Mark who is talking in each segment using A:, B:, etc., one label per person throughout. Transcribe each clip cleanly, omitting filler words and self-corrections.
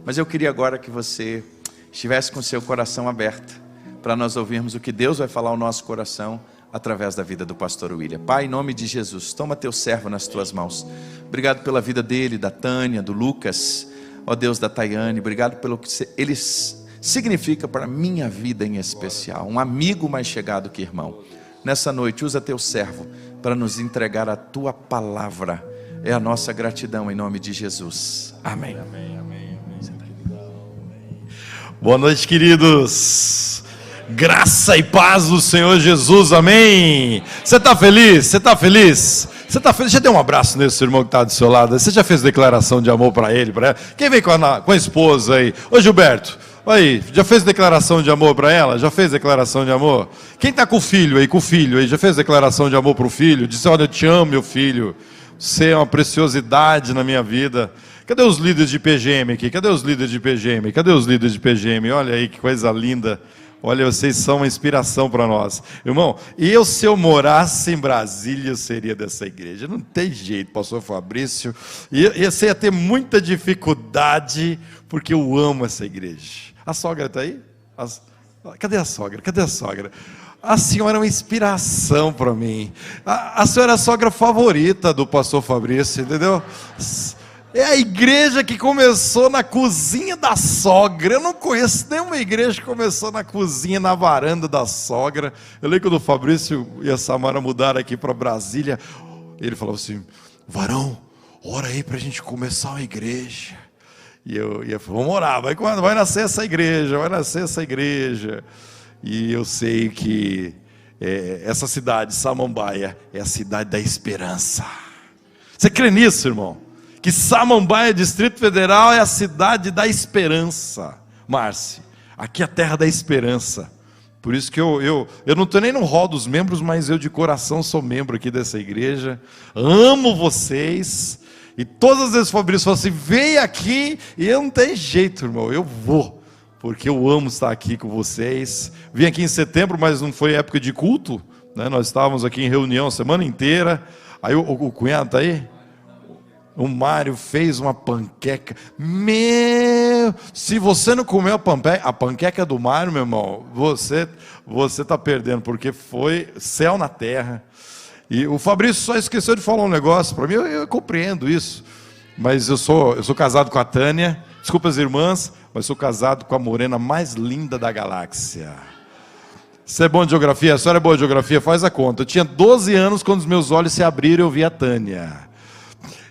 A: Mas eu queria agora que você estivesse com o seu coração aberto, para nós ouvirmos o que Deus vai falar ao nosso coração, através da vida do pastor William. Pai, em nome de Jesus, toma teu servo nas tuas mãos. Obrigado pela vida dele, da Tânia, do Lucas, ó Deus, da Tayane. Obrigado pelo que eles significa para a minha vida em especial. Um amigo mais chegado que irmão. Nessa noite, usa teu servo para nos entregar a tua palavra. É a nossa gratidão em nome de Jesus. Amém.
B: Amém, amém, amém. Boa noite, queridos. Graça e paz do Senhor Jesus, amém. Você está feliz? Você está feliz? Você está feliz? Já deu um abraço nesse irmão que está do seu lado? Você já fez declaração de amor para ele, para ela? Quem vem com a esposa aí? Ô Gilberto, aí, já fez declaração de amor para ela? Já fez declaração de amor? Quem está com o filho aí, já fez declaração de amor para o filho? Disse, olha, eu te amo, meu filho. Você é uma preciosidade na minha vida. Cadê os líderes de PGM aqui? Cadê os líderes de PGM? Cadê os líderes de PGM? Olha aí que coisa linda. Olha, vocês são uma inspiração para nós. Irmão, se eu morasse em Brasília, eu seria dessa igreja. Não tem jeito, pastor Fabrício. Você ia ter muita dificuldade, porque eu amo essa igreja. A sogra está aí? Cadê a sogra? Cadê a sogra? A senhora é uma inspiração para mim. A senhora é a sogra favorita do pastor Fabrício, entendeu? É a igreja que começou na cozinha da sogra. Eu não conheço nenhuma igreja que começou na cozinha, na varanda da sogra. Eu lembro quando o Fabrício e a Samara mudaram aqui para Brasília. Ele falou assim, varão, ora aí para a gente começar uma igreja. E eu falei, vamos orar, vai nascer essa igreja, vai nascer essa igreja. E eu sei que essa cidade, Samambaia, é a cidade da esperança. Você crê nisso, irmão? Que Samambaia, Distrito Federal, é a cidade da esperança. Márcia, aqui é a terra da esperança. Por isso que eu não estou nem no hall dos membros, mas eu de coração sou membro aqui dessa igreja. Amo vocês. E todas as vezes o Fabrício fala assim, vem aqui, e eu não tenho jeito, irmão, eu vou. Porque eu amo estar aqui com vocês. Vim aqui em setembro, mas não foi época de culto, né? Nós estávamos aqui em reunião a semana inteira. Aí o cunhado está aí? O Mário fez uma panqueca. Se você não comeu a panqueca do Mário, meu irmão, você está perdendo, porque foi céu na terra. E o Fabrício só esqueceu de falar um negócio para mim, eu compreendo isso. Mas eu sou casado com a Tânia, desculpa as irmãs, mas sou casado com a morena mais linda da galáxia. Você é bom de geografia? A senhora é boa de geografia? Faz a conta. Eu tinha 12 anos quando os meus olhos se abriram e eu vi a Tânia.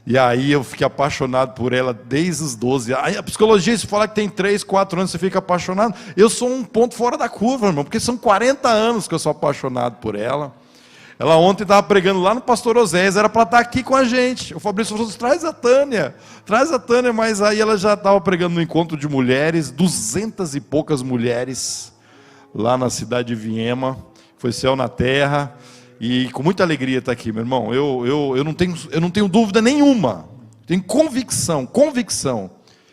B: E aí eu fiquei apaixonado por ela desde os 12 anos. Aí a psicologia, se falar que tem 3, 4 anos você fica apaixonado. Eu sou um ponto fora da curva, irmão, porque são 40 anos que eu sou apaixonado por ela. Ela ontem estava pregando lá no Pastor Oséias, era para estar aqui com a gente. O Fabrício falou assim, traz a Tânia, mas aí ela já estava pregando no encontro de mulheres, 200 e poucas mulheres, lá na cidade de Viema, foi céu na terra, e com muita alegria está aqui, meu irmão. Eu não tenho dúvida nenhuma, tenho convicção,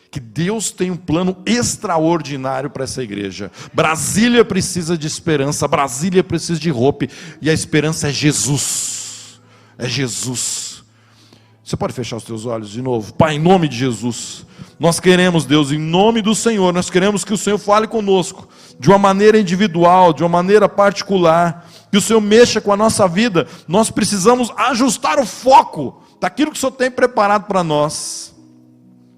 B: que Deus tem um plano extraordinário para essa igreja. Brasília precisa de esperança, Brasília precisa de roupa, e a esperança é Jesus. É Jesus. Você pode fechar os teus olhos de novo? Pai, em nome de Jesus, nós queremos, Deus, em nome do Senhor, nós queremos que o Senhor fale conosco, de uma maneira individual, de uma maneira particular, que o Senhor mexa com a nossa vida. Nós precisamos ajustar o foco daquilo que o Senhor tem preparado para nós.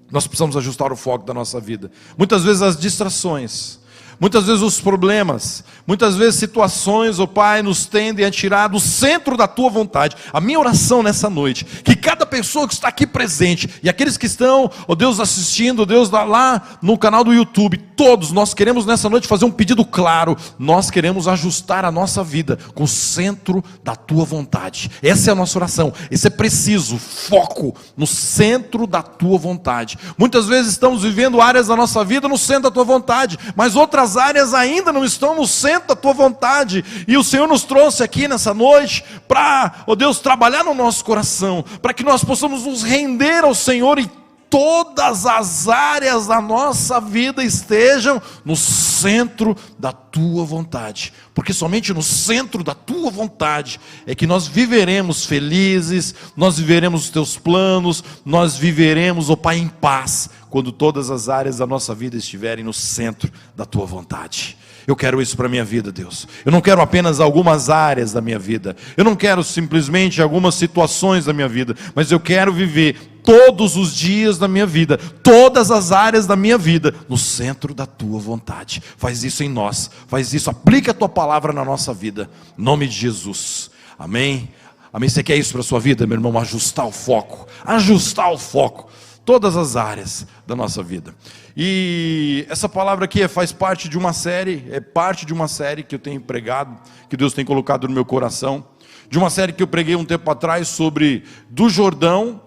B: Nós precisamos ajustar o foco da nossa vida. Muitas vezes as distrações, muitas vezes os problemas, muitas vezes situações, ó Pai, nos tendem a tirar do centro da Tua vontade. A minha oração nessa noite, que cada pessoa que está aqui presente, e aqueles que estão, ó Deus, assistindo, ó Deus, lá no canal do YouTube, todos nós queremos nessa noite fazer um pedido claro. Nós queremos ajustar a nossa vida com o centro da Tua vontade. Essa é a nossa oração. Esse é preciso, foco no centro da Tua vontade. Muitas vezes estamos vivendo áreas da nossa vida no centro da Tua vontade, mas outras áreas ainda não estão no centro da Tua vontade, e o Senhor nos trouxe aqui nessa noite para, ó Deus, trabalhar no nosso coração, para que nós possamos nos render ao Senhor e todas as áreas da nossa vida estejam no centro da tua vontade, porque somente no centro da tua vontade é que nós viveremos felizes, nós viveremos os teus planos, nós viveremos, ó Pai, em paz, quando todas as áreas da nossa vida estiverem no centro da tua vontade. Eu quero isso para a minha vida, Deus. Eu não quero apenas algumas áreas da minha vida. Eu não quero simplesmente algumas situações da minha vida. Mas eu quero viver todos os dias da minha vida, todas as áreas da minha vida, no centro da tua vontade. Faz isso em nós. Faz isso. Aplica a tua palavra na nossa vida. Em nome de Jesus. Amém? Amém? Você quer isso para a sua vida, meu irmão? Ajustar o foco. Ajustar o foco. Todas as áreas da nossa vida. E essa palavra aqui faz parte de uma série, é parte de uma série que eu tenho pregado, que Deus tem colocado no meu coração, de uma série que eu preguei um tempo atrás sobre do Jordão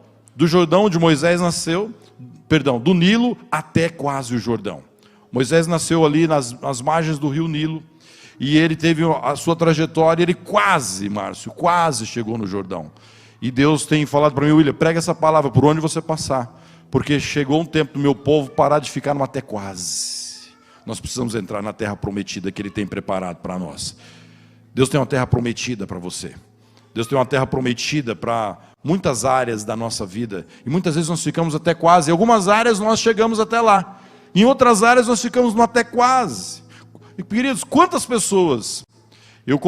B: onde Moisés nasceu, do Nilo até quase o Jordão. Moisés nasceu ali nas margens do rio Nilo, e ele teve a sua trajetória, ele quase chegou no Jordão. E Deus tem falado para mim: William, prega essa palavra por onde você passar, porque chegou um tempo do meu povo parar de ficar no até quase. Nós precisamos entrar na terra prometida que Ele tem preparado para nós. Deus tem uma terra prometida para você. Deus tem uma terra prometida para muitas áreas da nossa vida. E muitas vezes nós ficamos até quase. Em algumas áreas nós chegamos até lá. Em outras áreas nós ficamos no até quase. E, queridos, quantas pessoas... Eu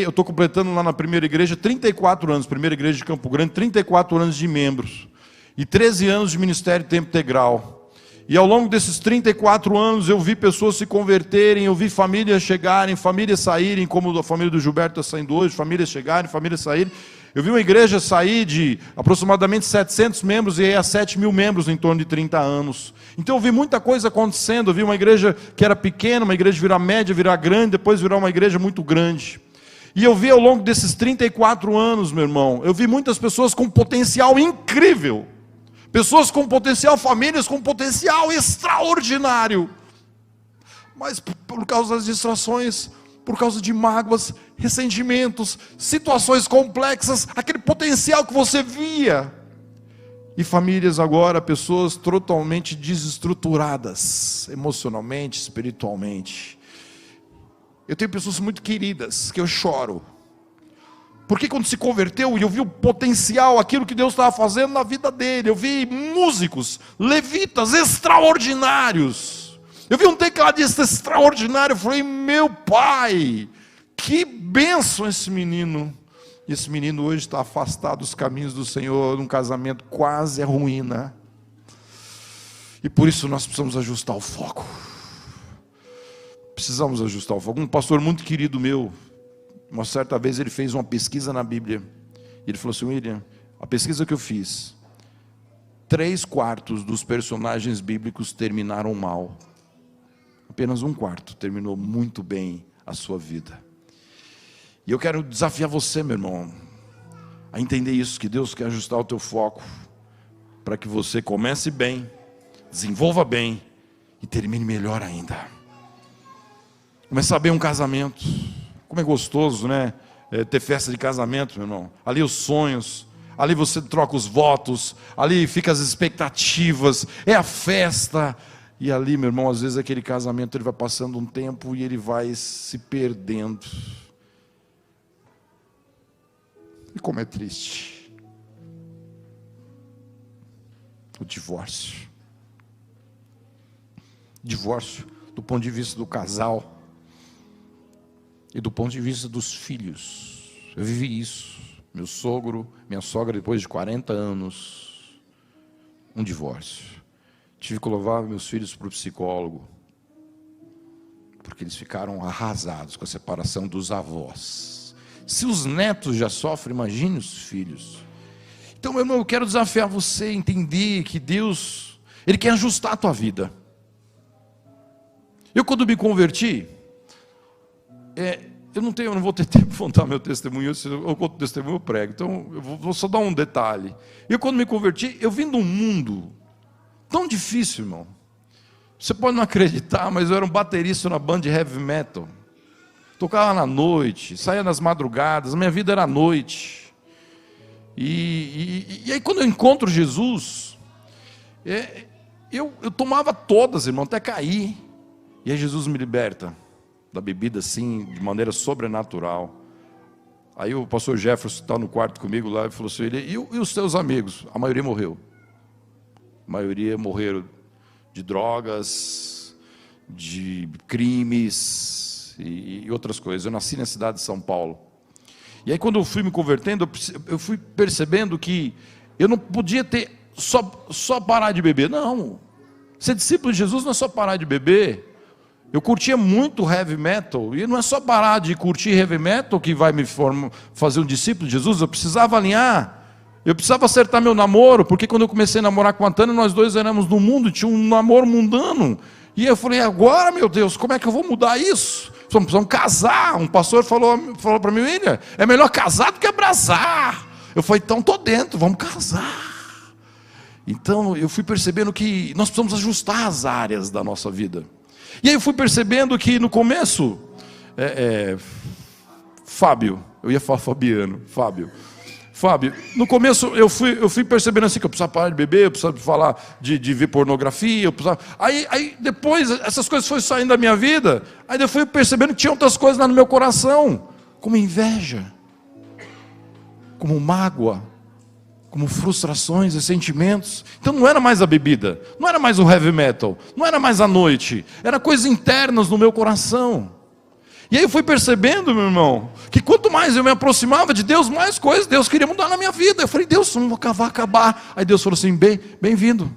B: estou completando lá na primeira igreja 34 anos, primeira igreja de Campo Grande, 34 anos de membros. E 13 anos de ministério tempo integral. E ao longo desses 34 anos eu vi pessoas se converterem, eu vi famílias chegarem, famílias saírem, como a família do Gilberto está saindo hoje, famílias chegarem, famílias saírem. Eu vi uma igreja sair de aproximadamente 700 membros e ir a 7.000 membros em torno de 30 anos. Então eu vi muita coisa acontecendo. Eu vi uma igreja que era pequena, uma igreja virar média, virar grande, depois virar uma igreja muito grande. E eu vi ao longo desses 34 anos, meu irmão, eu vi muitas pessoas com potencial incrível. Pessoas com potencial, famílias com potencial extraordinário. Mas por causa das distrações, por causa de mágoas, ressentimentos, situações complexas, aquele potencial que você via. E famílias agora, pessoas totalmente desestruturadas, emocionalmente, espiritualmente. Eu tenho pessoas muito queridas, que eu choro. Porque quando se converteu, eu vi o potencial, aquilo que Deus estava fazendo na vida dele. Eu vi músicos, levitas extraordinários. Eu vi um tecladista extraordinário. Eu falei: meu pai, que bênção esse menino. E esse menino hoje está afastado dos caminhos do Senhor, num casamento quase ruína. E por isso nós precisamos ajustar o foco. Precisamos ajustar o foco. Um pastor muito querido meu, uma certa vez ele fez uma pesquisa na Bíblia. E ele falou assim: William, a pesquisa que eu fiz, 3/4 dos personagens bíblicos terminaram mal. Apenas 1/4 terminou muito bem a sua vida. E eu quero desafiar você, meu irmão, a entender isso, que Deus quer ajustar o teu foco, para que você comece bem, desenvolva bem e termine melhor ainda. Começar bem um casamento. Como é gostoso, né? Ter festa de casamento, meu irmão. Ali os sonhos, ali você troca os votos, ali fica as expectativas, é a festa. E ali, meu irmão, às vezes aquele casamento ele vai passando um tempo e ele vai se perdendo. E como é triste o divórcio. Divórcio do ponto de vista do casal e do ponto de vista dos filhos. Eu vivi isso. Meu sogro, minha sogra, depois de 40 anos, um divórcio. Tive que levar meus filhos para o psicólogo, porque eles ficaram arrasados com a separação dos avós. Se os netos já sofrem, imagine os filhos. Então, meu irmão, eu quero desafiar você a entender que Deus, Ele quer ajustar a tua vida. Eu, quando me converti, eu não vou ter tempo de contar meu testemunho. Se eu conto o testemunho, eu prego. Então, eu vou só dar um detalhe. Eu, quando me converti, eu vim de um mundo tão difícil, irmão. Você pode não acreditar, mas eu era um baterista na banda de heavy metal. Tocava na noite, saía nas madrugadas, a minha vida era à noite. E aí quando eu encontro Jesus, Eu tomava todas, irmão, até cair. E aí Jesus me liberta da bebida assim, de maneira sobrenatural. Aí o pastor Jefferson está no quarto comigo lá e falou assim, e os teus amigos? A maioria morreu. A maioria morreram de drogas, de crimes e outras coisas. Eu nasci na cidade de São Paulo. E aí quando eu fui me convertendo, eu fui percebendo que eu não podia ter só parar de beber. Não, ser discípulo de Jesus não é só parar de beber. Eu curtia muito heavy metal, e não é só parar de curtir heavy metal que vai me fazer um discípulo de Jesus. Eu precisava alinhar, eu precisava acertar meu namoro, porque quando eu comecei a namorar com a Tânia, nós dois éramos no mundo, tinha um namoro mundano, e eu falei, agora meu Deus, como é que eu vou mudar isso? Precisamos casar. Um pastor falou para mim, William, é melhor casar do que abraçar. Eu falei, então estou dentro, vamos casar. Então eu fui percebendo que nós precisamos ajustar as áreas da nossa vida. E aí eu fui percebendo que no começo, Fábio, eu ia falar Fabiano, Fábio, no começo eu fui percebendo assim que eu precisava parar de beber, eu precisava falar de ver pornografia, aí depois essas coisas foram saindo da minha vida, aí eu fui percebendo que tinha outras coisas lá no meu coração, como inveja, como mágoa, como frustrações e sentimentos. Então não era mais a bebida, não era mais o heavy metal, não era mais a noite, era coisas internas no meu coração. E aí eu fui percebendo, meu irmão, que quanto mais eu me aproximava de Deus, mais coisas Deus queria mudar na minha vida. Eu falei, Deus, não vai acabar. Aí Deus falou assim, bem-vindo,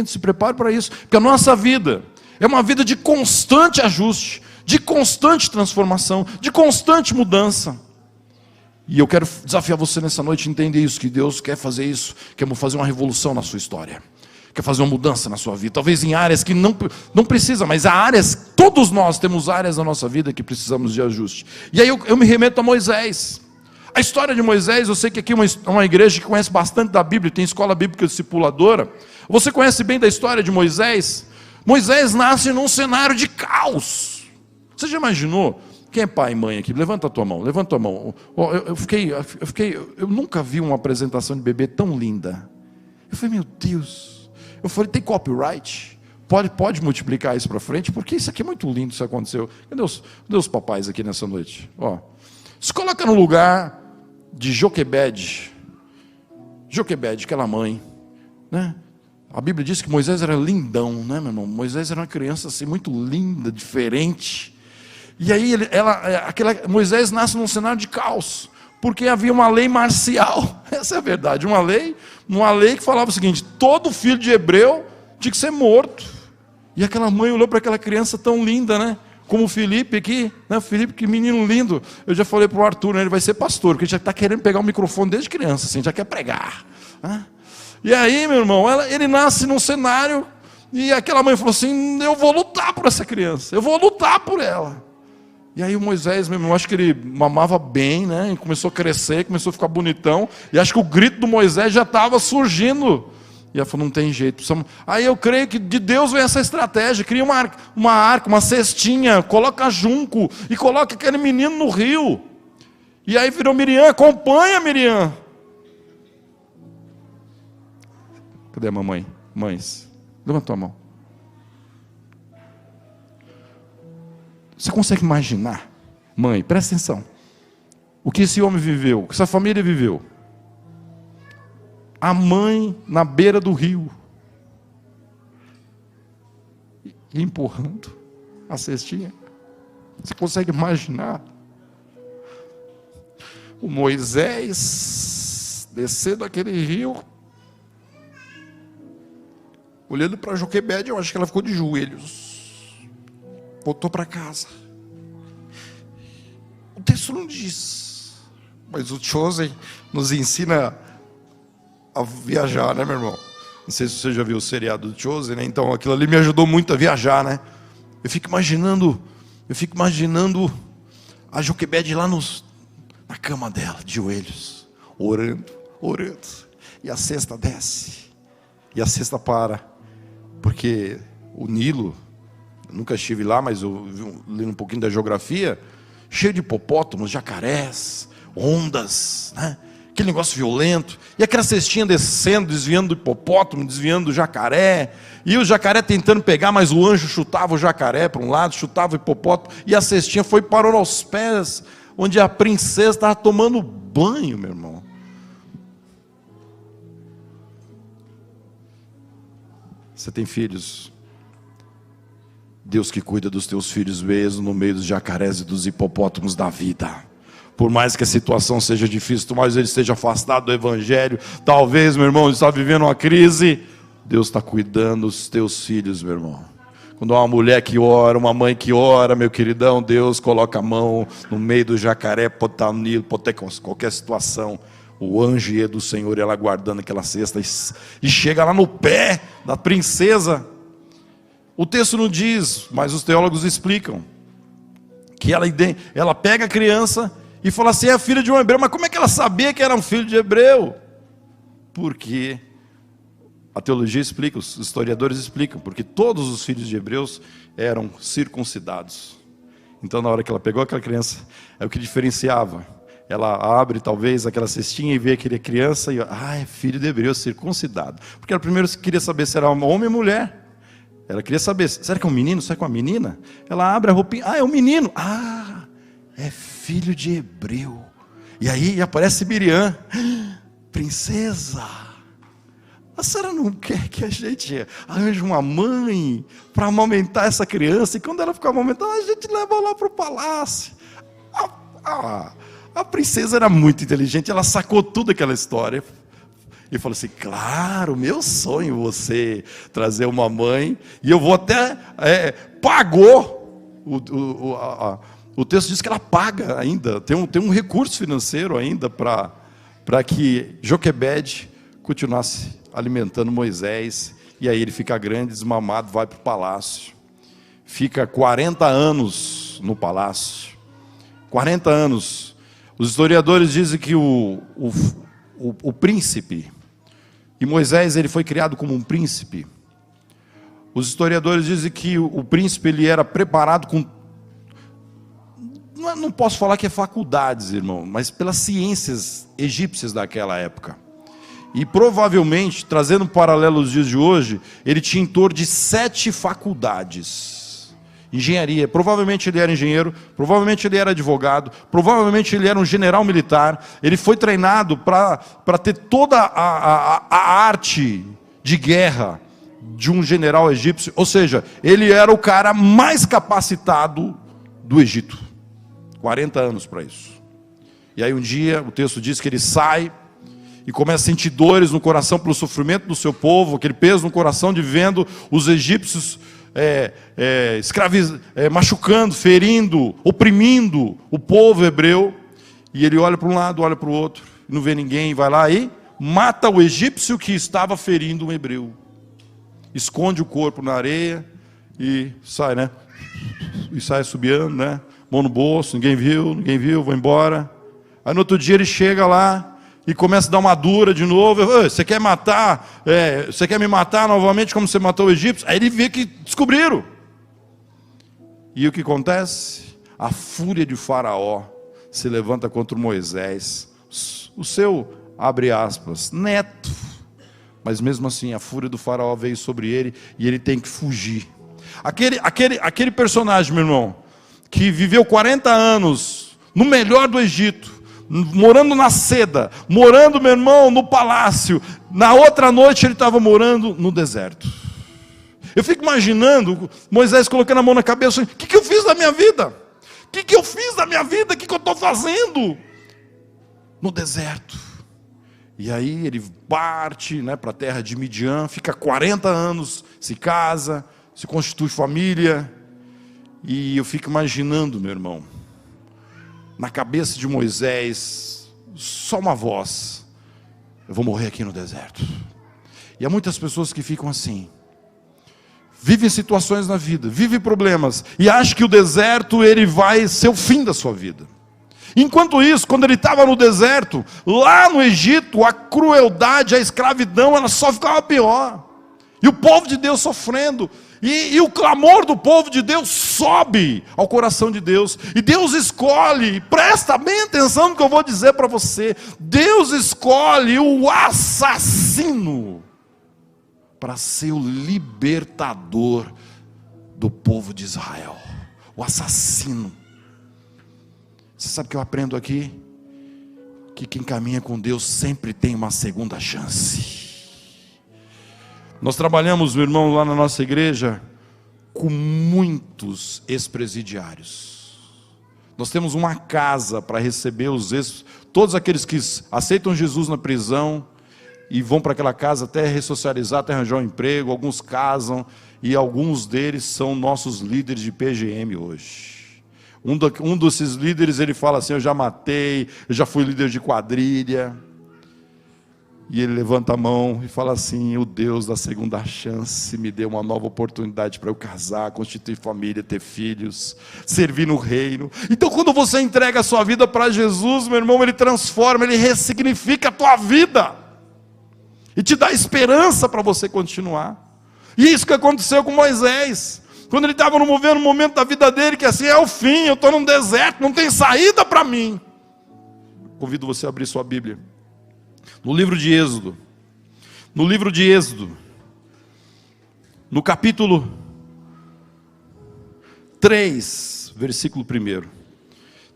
B: se prepare para isso, porque a nossa vida é uma vida de constante ajuste, de constante transformação, de constante mudança. E eu quero desafiar você nessa noite a entender isso, que Deus quer fazer isso, quer fazer uma revolução na sua história, quer fazer uma mudança na sua vida, talvez em áreas que não precisa, mas há áreas, todos nós temos áreas da nossa vida que precisamos de ajuste. E aí eu me remeto a Moisés. A história de Moisés, eu sei que aqui é uma igreja que conhece bastante da Bíblia, tem escola bíblica discipuladora. Você conhece bem da história de Moisés? Moisés nasce num cenário de caos. Você já imaginou? Quem é pai e mãe aqui? Levanta a tua mão, levanta a mão. Eu nunca vi uma apresentação de bebê tão linda. Eu falei, meu Deus. Eu falei, tem copyright? Pode multiplicar isso para frente? Porque isso aqui é muito lindo, isso aconteceu. Cadê os papais aqui nessa noite? Ó, se coloca no lugar de Joquebede, aquela mãe, né? A Bíblia diz que Moisés era lindão, né, meu irmão? Moisés era uma criança assim, muito linda, diferente. E aí Moisés nasce num cenário de caos, porque havia uma lei marcial, essa é a verdade, uma lei que falava o seguinte, todo filho de hebreu tinha que ser morto. E aquela mãe olhou para aquela criança tão linda, né? Como o Felipe aqui, né? Felipe, que menino lindo. Eu já falei para o Arthur, né? Ele vai ser pastor, porque ele já está querendo pegar o microfone desde criança, assim, já quer pregar, né? E aí, meu irmão, ele nasce num cenário, e aquela mãe falou assim, eu vou lutar por essa criança, eu vou lutar por ela. E aí o Moisés, meu irmão, acho que ele mamava bem, né? E começou a crescer, começou a ficar bonitão. E acho que o grito do Moisés já estava surgindo. E ela falou, não tem jeito. Aí eu creio que de Deus vem essa estratégia. Cria uma arca, uma cestinha, coloca junco e coloca aquele menino no rio. E aí virou Miriam, acompanha Miriam. Cadê a mamãe? Mães, levanta a mão. Você consegue imaginar, mãe, presta atenção, o que esse homem viveu, o que essa família viveu? A mãe na beira do rio, e empurrando a cestinha. Você consegue imaginar? O Moisés descendo aquele rio, olhando para Joquebede, eu acho que ela ficou de joelhos. Voltou para casa. O texto não diz, mas o Chosen nos ensina a viajar, né, meu irmão? Não sei se você já viu o seriado do Chosen, né? Então aquilo ali me ajudou muito a viajar, né? Eu fico imaginando a Joquebede lá na cama dela, de joelhos, orando, e a cesta desce, e a cesta para, porque o Nilo, nunca estive lá, mas eu li um pouquinho da geografia, cheio de hipopótamos, jacarés, ondas, né? aquele negócio violento, e aquela cestinha descendo, desviando do hipopótamo, desviando do jacaré, e o jacaré tentando pegar, mas o anjo chutava o jacaré para um lado, chutava o hipopótamo, e a cestinha parou aos pés, onde a princesa estava tomando banho, meu irmão. Você tem filhos? Deus que cuida dos teus filhos mesmo no meio dos jacarés e dos hipopótamos da vida. Por mais que a situação seja difícil, por mais ele esteja afastado do evangelho, talvez, meu irmão, ele está vivendo uma crise, Deus está cuidando dos teus filhos, meu irmão. Quando há uma mulher que ora, uma mãe que ora, meu queridão, Deus coloca a mão no meio do jacaré, pode estar no Nilo, pode ter qualquer situação. O anjo ia do Senhor, ela guardando aquela cesta, e chega lá no pé da princesa. O texto não diz, mas os teólogos explicam, que ela pega a criança e fala assim, é filho de um hebreu. Mas como é que ela sabia que era um filho de hebreu? Porque a teologia explica, os historiadores explicam, porque todos os filhos de hebreus eram circuncidados. Então na hora que ela pegou aquela criança, é o que diferenciava. Ela abre talvez aquela cestinha e vê aquela criança e é filho de hebreu, circuncidado. Porque ela primeiro queria saber se era homem ou mulher. Ela queria saber, será que é um menino, será que é uma menina? Ela abre a roupinha, é um menino. É filho de hebreu. E aí aparece Miriam, princesa, a senhora não quer que a gente arranje uma mãe para amamentar essa criança? E quando ela ficar amamentando, a gente leva lá para o palácio. A princesa era muito inteligente, ela sacou tudo aquela história e falou assim, claro, meu sonho você trazer uma mãe, e eu vou até, pagou, o texto diz que ela paga ainda, tem um recurso financeiro ainda para que Joquebede continuasse alimentando Moisés, e aí ele fica grande, desmamado, vai para o palácio, fica 40 anos no palácio, 40 anos, os historiadores dizem que o príncipe, e Moisés ele foi criado como um príncipe, os historiadores dizem que o príncipe ele era preparado com, não posso falar que é faculdades, irmão, mas pelas ciências egípcias daquela época, e provavelmente, trazendo um paralelo aos dias de hoje, ele tinha em torno de 7 faculdades, engenharia, provavelmente ele era engenheiro, provavelmente ele era advogado, provavelmente ele era um general militar, ele foi treinado para ter toda a arte de guerra de um general egípcio, ou seja, ele era o cara mais capacitado do Egito, 40 anos para isso, e aí um dia, o texto diz que ele sai, e começa a sentir dores no coração pelo sofrimento do seu povo, aquele peso no coração de vendo os egípcios machucando, ferindo, oprimindo o povo hebreu, e ele olha para um lado, olha para o outro, não vê ninguém, vai lá e mata o egípcio que estava ferindo um hebreu, esconde o corpo na areia e sai, né? E sai assobiando, né? Mão no bolso, ninguém viu, vou embora. Aí no outro dia ele chega lá e começa a dar uma dura de novo. Você quer matar? Você quer me matar novamente como você matou o egípcio? Aí ele vê que descobriram. E o que acontece? A fúria de Faraó se levanta contra Moisés, o seu, abre aspas, neto. Mas mesmo assim a fúria do Faraó veio sobre ele e ele tem que fugir. Aquele personagem, meu irmão, que viveu 40 anos no melhor do Egito, morando na seda, morando, meu irmão, no palácio, na outra noite ele estava morando no deserto. Eu fico imaginando Moisés colocando a mão na cabeça, o que eu fiz da minha vida? O que eu fiz da minha vida? O que eu estou fazendo? No deserto. E aí ele parte, né, para a terra de Midian, fica 40 anos, se casa, se constitui família, e eu fico imaginando, meu irmão, na cabeça de Moisés, só uma voz, eu vou morrer aqui no deserto. E há muitas pessoas que ficam assim, vivem situações na vida, vivem problemas, e acham que o deserto ele vai ser o fim da sua vida. Enquanto isso, quando ele estava no deserto, lá no Egito, a crueldade, a escravidão, ela só ficava pior. E o povo de Deus sofrendo, e o clamor do povo de Deus sobe ao coração de Deus. E Deus escolhe, presta bem atenção no que eu vou dizer para você. Deus escolhe o assassino para ser o libertador do povo de Israel. O assassino. Você sabe o que eu aprendo aqui? Que quem caminha com Deus sempre tem uma segunda chance. Nós trabalhamos, meu irmão, lá na nossa igreja, com muitos ex-presidiários. Nós temos uma casa para receber todos aqueles que aceitam Jesus na prisão e vão para aquela casa até ressocializar, até arranjar um emprego. Alguns casam e alguns deles são nossos líderes de PGM hoje. Um desses líderes, ele fala assim: eu já matei, eu já fui líder de quadrilha. E ele levanta a mão e fala assim: o Deus da segunda chance me deu uma nova oportunidade para eu casar, constituir família, ter filhos, servir no reino. Então quando você entrega a sua vida para Jesus, meu irmão, Ele transforma, Ele ressignifica a tua vida. E te dá esperança para você continuar. E isso que aconteceu com Moisés. Quando ele estava no momento da vida dele, que assim é o fim, eu estou num deserto, não tem saída para mim. Convido você a abrir sua Bíblia. No livro de Êxodo. No livro de Êxodo. No capítulo 3, versículo 1.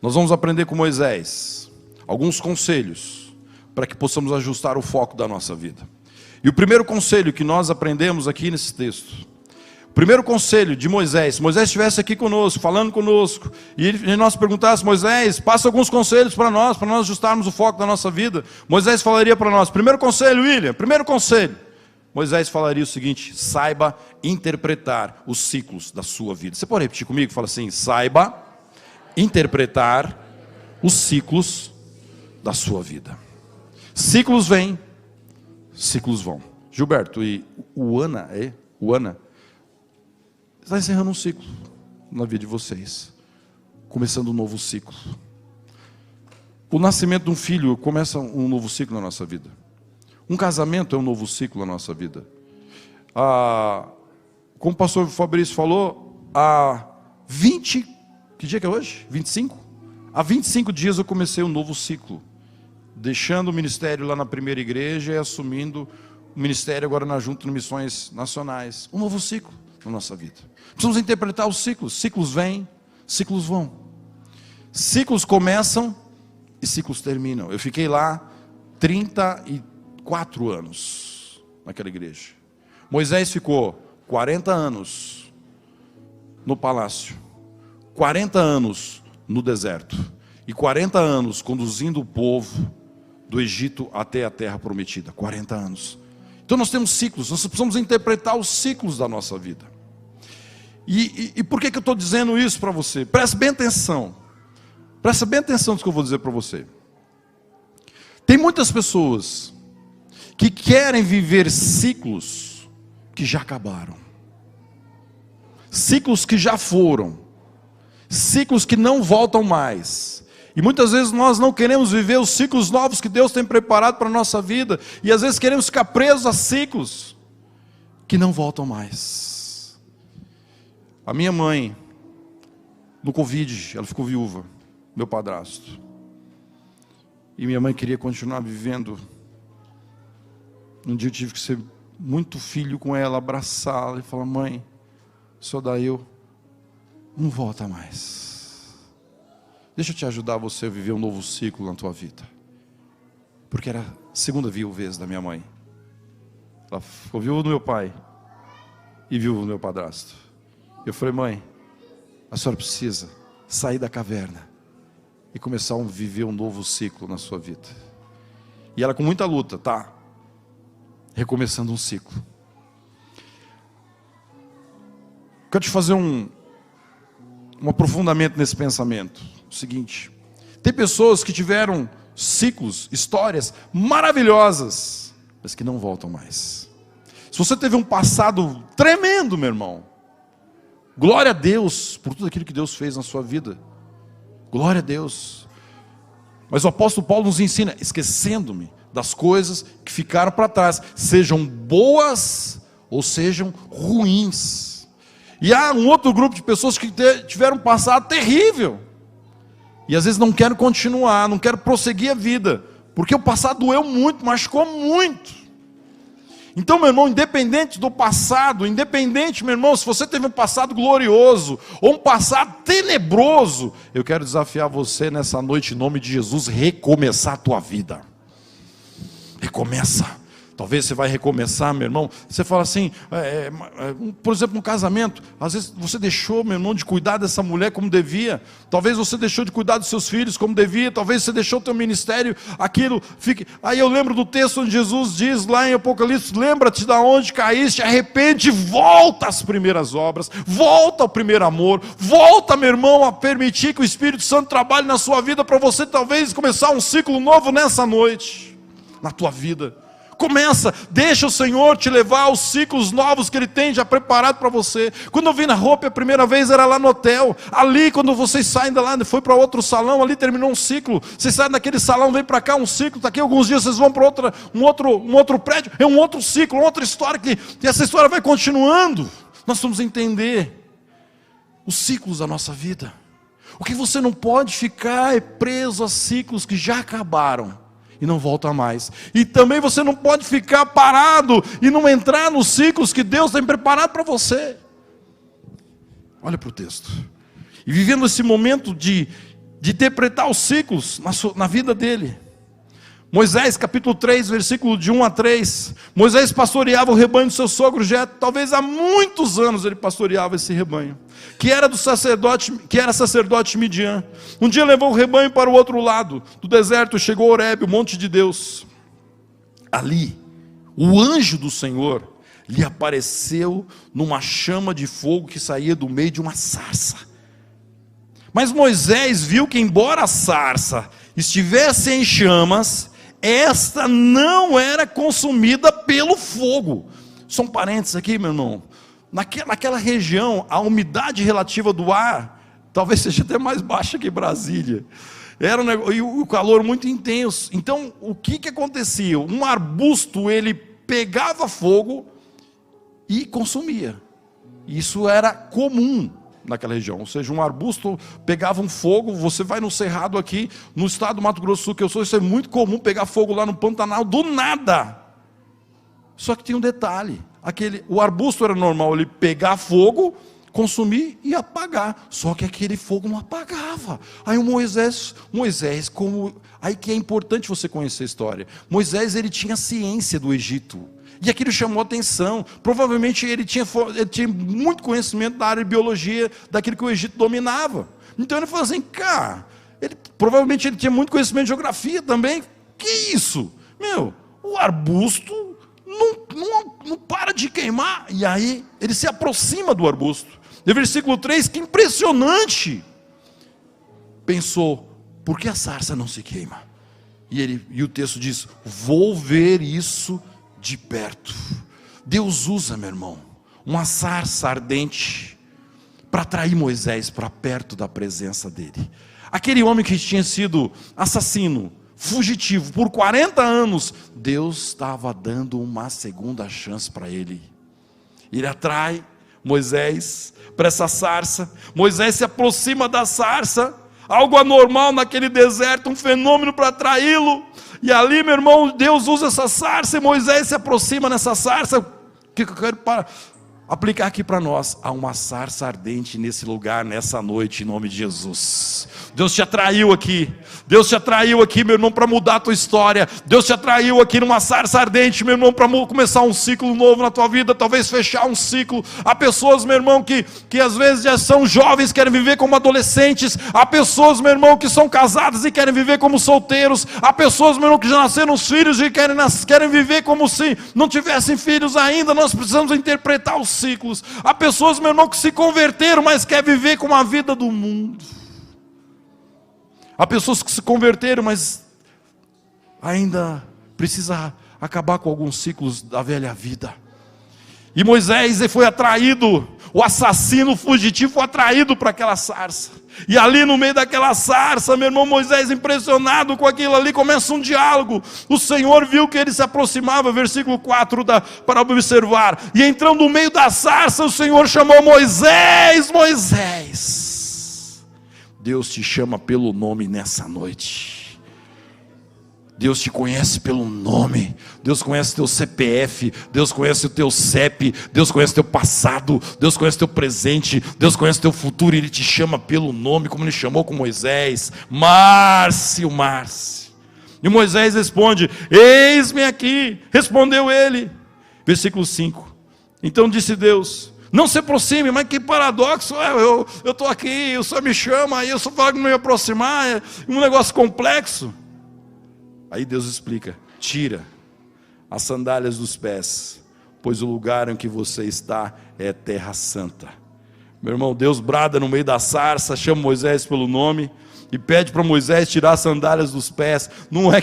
B: Nós vamos aprender com Moisés alguns conselhos para que possamos ajustar o foco da nossa vida. E o primeiro conselho que nós aprendemos aqui nesse texto, o primeiro conselho de Moisés, se Moisés estivesse aqui conosco, falando conosco, e nós perguntássemos: Moisés, passa alguns conselhos para nós ajustarmos o foco da nossa vida. Moisés falaria para nós: primeiro conselho, William, primeiro conselho. Moisés falaria o seguinte: saiba interpretar os ciclos da sua vida. Você pode repetir comigo? Fala assim: saiba interpretar os ciclos da sua vida. Ciclos vêm, ciclos vão. Gilberto, e o Ana está encerrando um ciclo na vida de vocês, começando um novo ciclo. O nascimento de um filho começa um novo ciclo na nossa vida. Um casamento é um novo ciclo na nossa vida. Como o pastor Fabrício falou, que dia que é hoje? 25? Há 25 dias eu comecei um novo ciclo, deixando o ministério lá na primeira igreja e assumindo o ministério agora na Junta de Missões Nacionais. Um novo ciclo na nossa vida. Precisamos interpretar os ciclos. Ciclos vêm, ciclos vão. Ciclos começam e ciclos terminam. Eu fiquei lá 34 anos naquela igreja. Moisés ficou 40 anos no palácio, 40 anos no deserto e 40 anos conduzindo o povo do Egito até a terra prometida. 40 anos. Então nós temos ciclos, nós precisamos interpretar os ciclos da nossa vida. E por que eu estou dizendo isso para você? Presta bem atenção. Presta bem atenção no que eu vou dizer para você. Tem muitas pessoas que querem viver ciclos que já acabaram. Ciclos que já foram. Ciclos que não voltam mais. E muitas vezes nós não queremos viver os ciclos novos que Deus tem preparado para a nossa vida. E às vezes queremos ficar presos a ciclos que não voltam mais. A minha mãe, no Covid, ela ficou viúva, meu padrasto. E minha mãe queria continuar vivendo. Um dia eu tive que ser muito filho com ela, abraçá-la e falar: mãe, só daí eu não volta mais. Deixa eu te ajudar você a viver um novo ciclo na tua vida. Porque era a segunda viuvez da minha mãe. Ela ficou viúva do meu pai e viúva do meu padrasto. Eu falei: mãe, a senhora precisa sair da caverna e começar a viver um novo ciclo na sua vida. E ela, com muita luta, tá recomeçando um ciclo. Quero te fazer um aprofundamento nesse pensamento. O seguinte: tem pessoas que tiveram ciclos, histórias maravilhosas, mas que não voltam mais. Se você teve um passado tremendo, meu irmão, glória a Deus por tudo aquilo que Deus fez na sua vida. Glória a Deus. Mas o apóstolo Paulo nos ensina: esquecendo-me das coisas que ficaram para trás, sejam boas ou sejam ruins. E há um outro grupo de pessoas que tiveram um passado terrível. E às vezes não quero continuar, não quero prosseguir a vida, porque o passado doeu muito, machucou muito. Então, meu irmão, independente do passado, independente, meu irmão, se você teve um passado glorioso, ou um passado tenebroso, eu quero desafiar você nessa noite, em nome de Jesus, recomeçar a tua vida. Recomeça. Talvez você vai recomeçar, meu irmão. Você fala assim, por exemplo, no casamento, às vezes você deixou, meu irmão, de cuidar dessa mulher como devia. Talvez você deixou de cuidar dos seus filhos como devia. Talvez você deixou o teu ministério, aquilo fique. Aí eu lembro do texto onde Jesus diz lá em Apocalipse: lembra-te de onde caíste, arrepende, volta às primeiras obras, volta ao primeiro amor, volta, meu irmão, a permitir que o Espírito Santo trabalhe na sua vida, para você talvez começar um ciclo novo nessa noite, na tua vida. Começa, deixa o Senhor te levar aos ciclos novos que Ele tem já preparado para você. Quando eu vim na Hope a primeira vez era lá no hotel. Ali, quando vocês saem de lá, foi para outro salão, ali terminou um ciclo. Vocês saem daquele salão, vem para cá, um ciclo. Daqui a alguns dias vocês vão para um outro prédio. É um outro ciclo, uma outra história, que essa história vai continuando. Nós vamos entender os ciclos da nossa vida. O que você não pode ficar é preso a ciclos que já acabaram e não volta mais. E também você não pode ficar parado e não entrar nos ciclos que Deus tem preparado para você. Olha para o texto. E vivendo esse momento de interpretar os ciclos na vida dele. Moisés, capítulo 3, versículo de 1 a 3. Moisés pastoreava o rebanho do seu sogro Jetro. Talvez há muitos anos ele pastoreava esse rebanho, que era sacerdote Midian. Um dia levou o rebanho para o outro lado do deserto e chegou a Horebe, o monte de Deus. Ali, o anjo do Senhor lhe apareceu numa chama de fogo que saía do meio de uma sarça. Mas Moisés viu que, embora a sarça estivesse em chamas, esta não era consumida pelo fogo. São parênteses aqui, meu irmão. Naquela região, a umidade relativa do ar talvez seja até mais baixa que Brasília. E o calor muito intenso. Então, o que acontecia? Um arbusto, ele pegava fogo e consumia. Isso era comum naquela região. Ou seja, um arbusto pegava um fogo. Você vai no Cerrado aqui, no estado do Mato Grosso do Sul, que eu sou, isso é muito comum, pegar fogo lá no Pantanal, do nada. Só que tinha um detalhe. O arbusto era normal ele pegar fogo, consumir e apagar. Só que aquele fogo não apagava. Aí o Moisés, aí que é importante você conhecer a história. Moisés, ele tinha ciência do Egito. E aquilo chamou atenção. Provavelmente ele tinha muito conhecimento da área de biologia, daquilo que o Egito dominava. Então ele falou assim, provavelmente ele tinha muito conhecimento de geografia também. Que isso? O arbusto não para de queimar. E aí ele se aproxima do arbusto. No versículo 3, que impressionante. Pensou, por que a sarça não se queima? E o texto diz, vou ver isso de perto. Deus usa, meu irmão, uma sarça ardente para atrair Moisés para perto da presença dele. Aquele homem que tinha sido assassino, fugitivo por 40 anos, Deus estava dando uma segunda chance para ele. Ele atrai Moisés para essa sarça. Moisés se aproxima da sarça, algo anormal naquele deserto, um fenômeno para atraí-lo. E ali, meu irmão, Deus usa essa sarça e Moisés se aproxima nessa sarça. O que eu quero aplicar aqui para nós? Há uma sarça ardente nesse lugar, nessa noite, em nome de Jesus. Deus te atraiu aqui. Deus te atraiu aqui, meu irmão, para mudar a tua história. Deus te atraiu aqui numa sarça ardente, meu irmão, para começar um ciclo novo na tua vida, talvez fechar um ciclo. Há pessoas, meu irmão, que às vezes já são jovens, querem viver como adolescentes. Há pessoas, meu irmão, que são casadas e querem viver como solteiros. Há pessoas, meu irmão, que já nasceram os filhos e querem viver como se não tivessem filhos ainda. Nós precisamos interpretar os ciclos. Há pessoas, meu irmão, que se converteram, mas querem viver como a vida do mundo. Há pessoas que se converteram, mas ainda precisa acabar com alguns ciclos da velha vida. E Moisés foi atraído O assassino fugitivo foi atraído para aquela sarça. E ali no meio daquela sarça, meu irmão, Moisés, impressionado com aquilo ali, começa um diálogo. O Senhor viu que ele se aproximava, versículo 4, para observar. E entrando no meio da sarça, o Senhor chamou Moisés, Moisés. Deus te chama pelo nome nessa noite. Deus te conhece pelo nome. Deus conhece teu CPF, Deus conhece o teu CEP, Deus conhece teu passado, Deus conhece teu presente, Deus conhece teu futuro, e Ele te chama pelo nome, como Ele chamou com Moisés, Márcio. E Moisés responde, eis-me aqui, respondeu ele, versículo 5, então disse Deus, não se aproxime, mas que paradoxo, eu estou aqui, o Senhor me chama, e eu só falo que não me aproximar, é um negócio complexo. Aí Deus explica, tira as sandálias dos pés, pois o lugar em que você está é terra santa. Meu irmão, Deus brada no meio da sarça, chama Moisés pelo nome, e pede para Moisés tirar as sandálias dos pés. Não é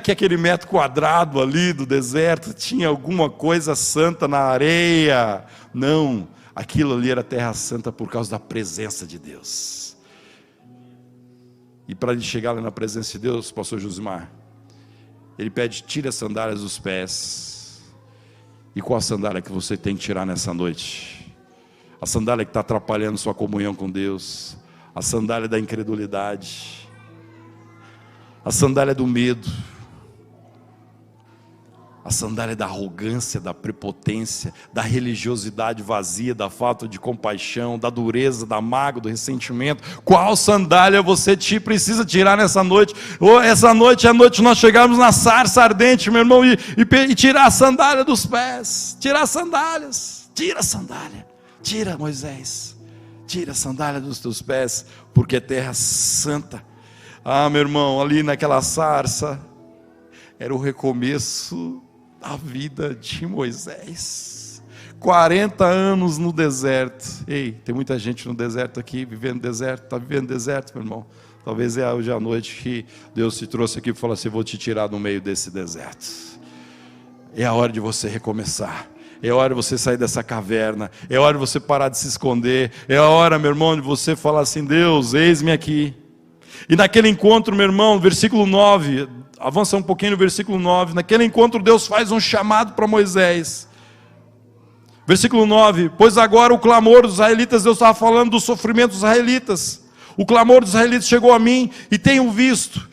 B: que aquele metro quadrado ali do deserto tinha alguma coisa santa na areia. Não, aquilo ali era terra santa por causa da presença de Deus. E para ele chegar lá na presença de Deus, pastor Josimar, ele pede, tira as sandálias dos pés. E qual a sandália que você tem que tirar nessa noite? A sandália que está atrapalhando sua comunhão com Deus, a sandália da incredulidade, a sandália do medo, a sandália da arrogância, da prepotência, da religiosidade vazia, da falta de compaixão, da dureza, da mágoa, do ressentimento. Qual sandália você precisa tirar nessa noite? Essa noite é a noite nós chegarmos na sarça ardente, meu irmão, e tirar a sandália dos pés, tirar as sandálias, tira a sandália, tira, Moisés, tira a sandália dos teus pés, porque é terra santa. Ah, meu irmão, ali naquela sarça era o recomeço da vida de Moisés. 40 anos no deserto. Ei, tem muita gente no deserto aqui, vivendo deserto. Está vivendo deserto, meu irmão? Talvez é hoje à noite que Deus te trouxe aqui e falou assim, vou te tirar do meio desse deserto. É a hora de você recomeçar. É hora de você sair dessa caverna. É hora de você parar de se esconder. É a hora, meu irmão, de você falar assim, Deus, eis-me aqui. E naquele encontro, meu irmão, versículo 9, avança um pouquinho no versículo 9, naquele encontro Deus faz um chamado para Moisés. Versículo 9, pois agora o clamor dos israelitas, Deus estava falando do sofrimento dos israelitas. O clamor dos israelitas chegou a mim, e tenho visto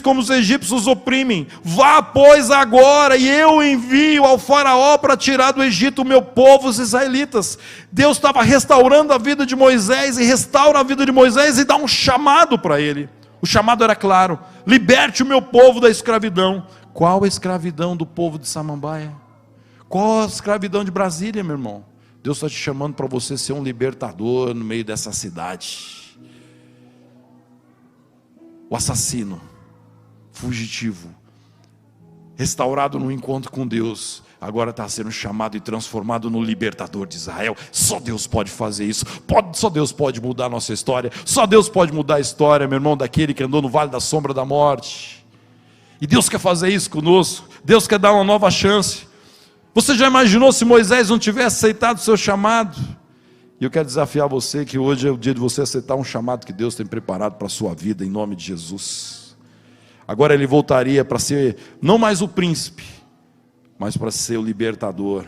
B: como os egípcios os oprimem. Vá, pois, agora, e eu envio ao faraó para tirar do Egito o meu povo, os israelitas. Deus estava restaurando a vida de Moisés, e restaura a vida de Moisés, e dá um chamado para ele. O chamado era claro, liberte o meu povo da escravidão. Qual a escravidão do povo de Samambaia? Qual a escravidão de Brasília, meu irmão? Deus está te chamando para você ser um libertador no meio dessa cidade. O assassino, fugitivo, restaurado no encontro com Deus, agora está sendo chamado e transformado no libertador de Israel. Só Deus pode fazer isso, só Deus pode mudar a nossa história, só Deus pode mudar a história, meu irmão, daquele que andou no vale da sombra da morte. E Deus quer fazer isso conosco, Deus quer dar uma nova chance. Você já imaginou se Moisés não tivesse aceitado o seu chamado? E eu quero desafiar você que hoje é o dia de você aceitar um chamado que Deus tem preparado para a sua vida, em nome de Jesus. Agora ele voltaria para ser, não mais o príncipe, mas para ser o libertador.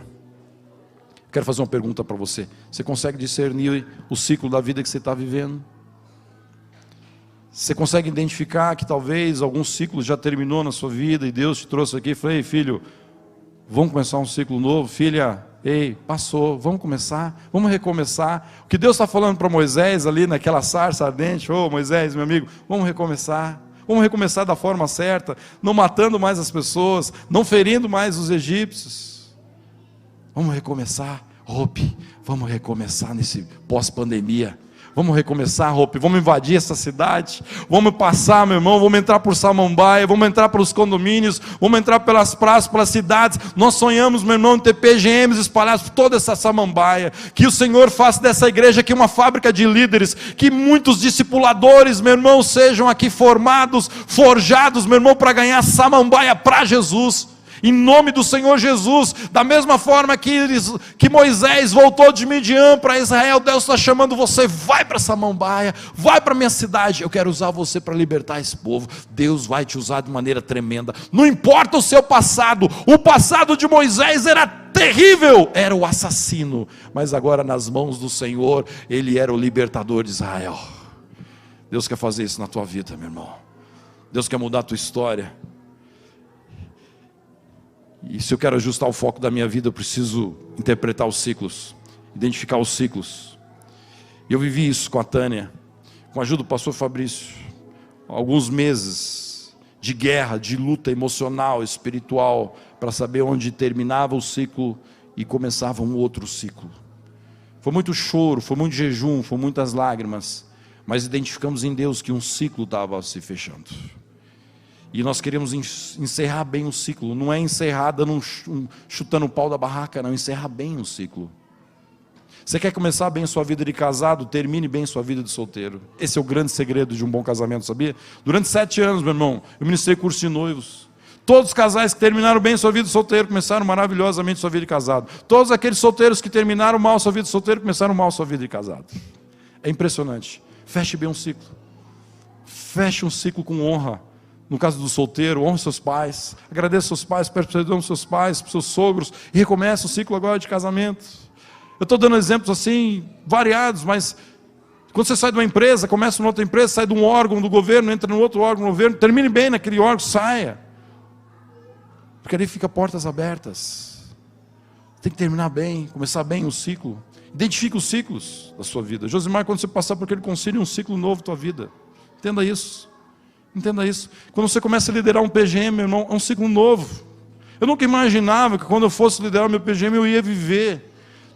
B: Quero fazer uma pergunta para você. Você consegue discernir o ciclo da vida que você está vivendo? Você consegue identificar que talvez algum ciclo já terminou na sua vida e Deus te trouxe aqui e falou, ei filho, vamos começar um ciclo novo, filha, ei, passou, vamos começar, vamos recomeçar. O que Deus está falando para Moisés ali naquela sarça ardente, ô Moisés, meu amigo, vamos recomeçar da forma certa, não matando mais as pessoas, não ferindo mais os egípcios. Vamos recomeçar, Hope, vamos recomeçar nesse pós-pandemia. Vamos recomeçar, Hope, vamos invadir essa cidade, vamos passar, meu irmão, vamos entrar por Samambaia, vamos entrar pelos condomínios, vamos entrar pelas praças, pelas cidades. Nós sonhamos, meu irmão, em ter PGMs espalhados por toda essa Samambaia, que o Senhor faça dessa igreja aqui uma fábrica de líderes, que muitos discipuladores, meu irmão, sejam aqui formados, forjados, meu irmão, para ganhar Samambaia para Jesus. Em nome do Senhor Jesus, da mesma forma que Moisés voltou de Midian para Israel, Deus está chamando você, vai para Samambaia, vai para a minha cidade, eu quero usar você para libertar esse povo. Deus vai te usar de maneira tremenda, não importa o seu passado. O passado de Moisés era terrível, era o assassino, mas agora nas mãos do Senhor, ele era o libertador de Israel. Deus quer fazer isso na tua vida, meu irmão. Deus quer mudar a tua história. E se eu quero ajustar o foco da minha vida, eu preciso interpretar os ciclos, identificar os ciclos. E eu vivi isso com a Tânia, com a ajuda do pastor Fabrício. Alguns meses de guerra, de luta emocional, espiritual, para saber onde terminava o ciclo e começava um outro ciclo. Foi muito choro, foi muito jejum, foi muitas lágrimas, mas identificamos em Deus que um ciclo estava se fechando. E nós queremos encerrar bem o ciclo. Não é encerrar dando chutando o pau da barraca, não. Encerrar bem o ciclo. Você quer começar bem a sua vida de casado? Termine bem a sua vida de solteiro. Esse é o grande segredo de um bom casamento, sabia? Durante 7 anos, meu irmão, eu ministrei curso de noivos. Todos os casais que terminaram bem a sua vida de solteiro começaram maravilhosamente a sua vida de casado. Todos aqueles solteiros que terminaram mal a sua vida de solteiro começaram mal a sua vida de casado. É impressionante. Feche bem um ciclo. Feche um ciclo com honra. No caso do solteiro, honre seus pais, agradeça seus pais, peça perdão aos seus pais, para os seus sogros, e recomece o ciclo agora de casamento. Eu estou dando exemplos assim, variados, mas quando você sai de uma empresa, começa em outra empresa, sai de um órgão do governo, entra no outro órgão do governo, termine bem naquele órgão, saia. Porque ali fica portas abertas. Tem que terminar bem, começar bem o ciclo. Identifique os ciclos da sua vida. Josimar, quando você passar por aquele concílio, um ciclo novo na tua vida. Entenda isso. Entenda isso. Quando você começa a liderar um PGM, meu irmão, é um ciclo novo. Eu nunca imaginava que quando eu fosse liderar o meu PGM, eu ia viver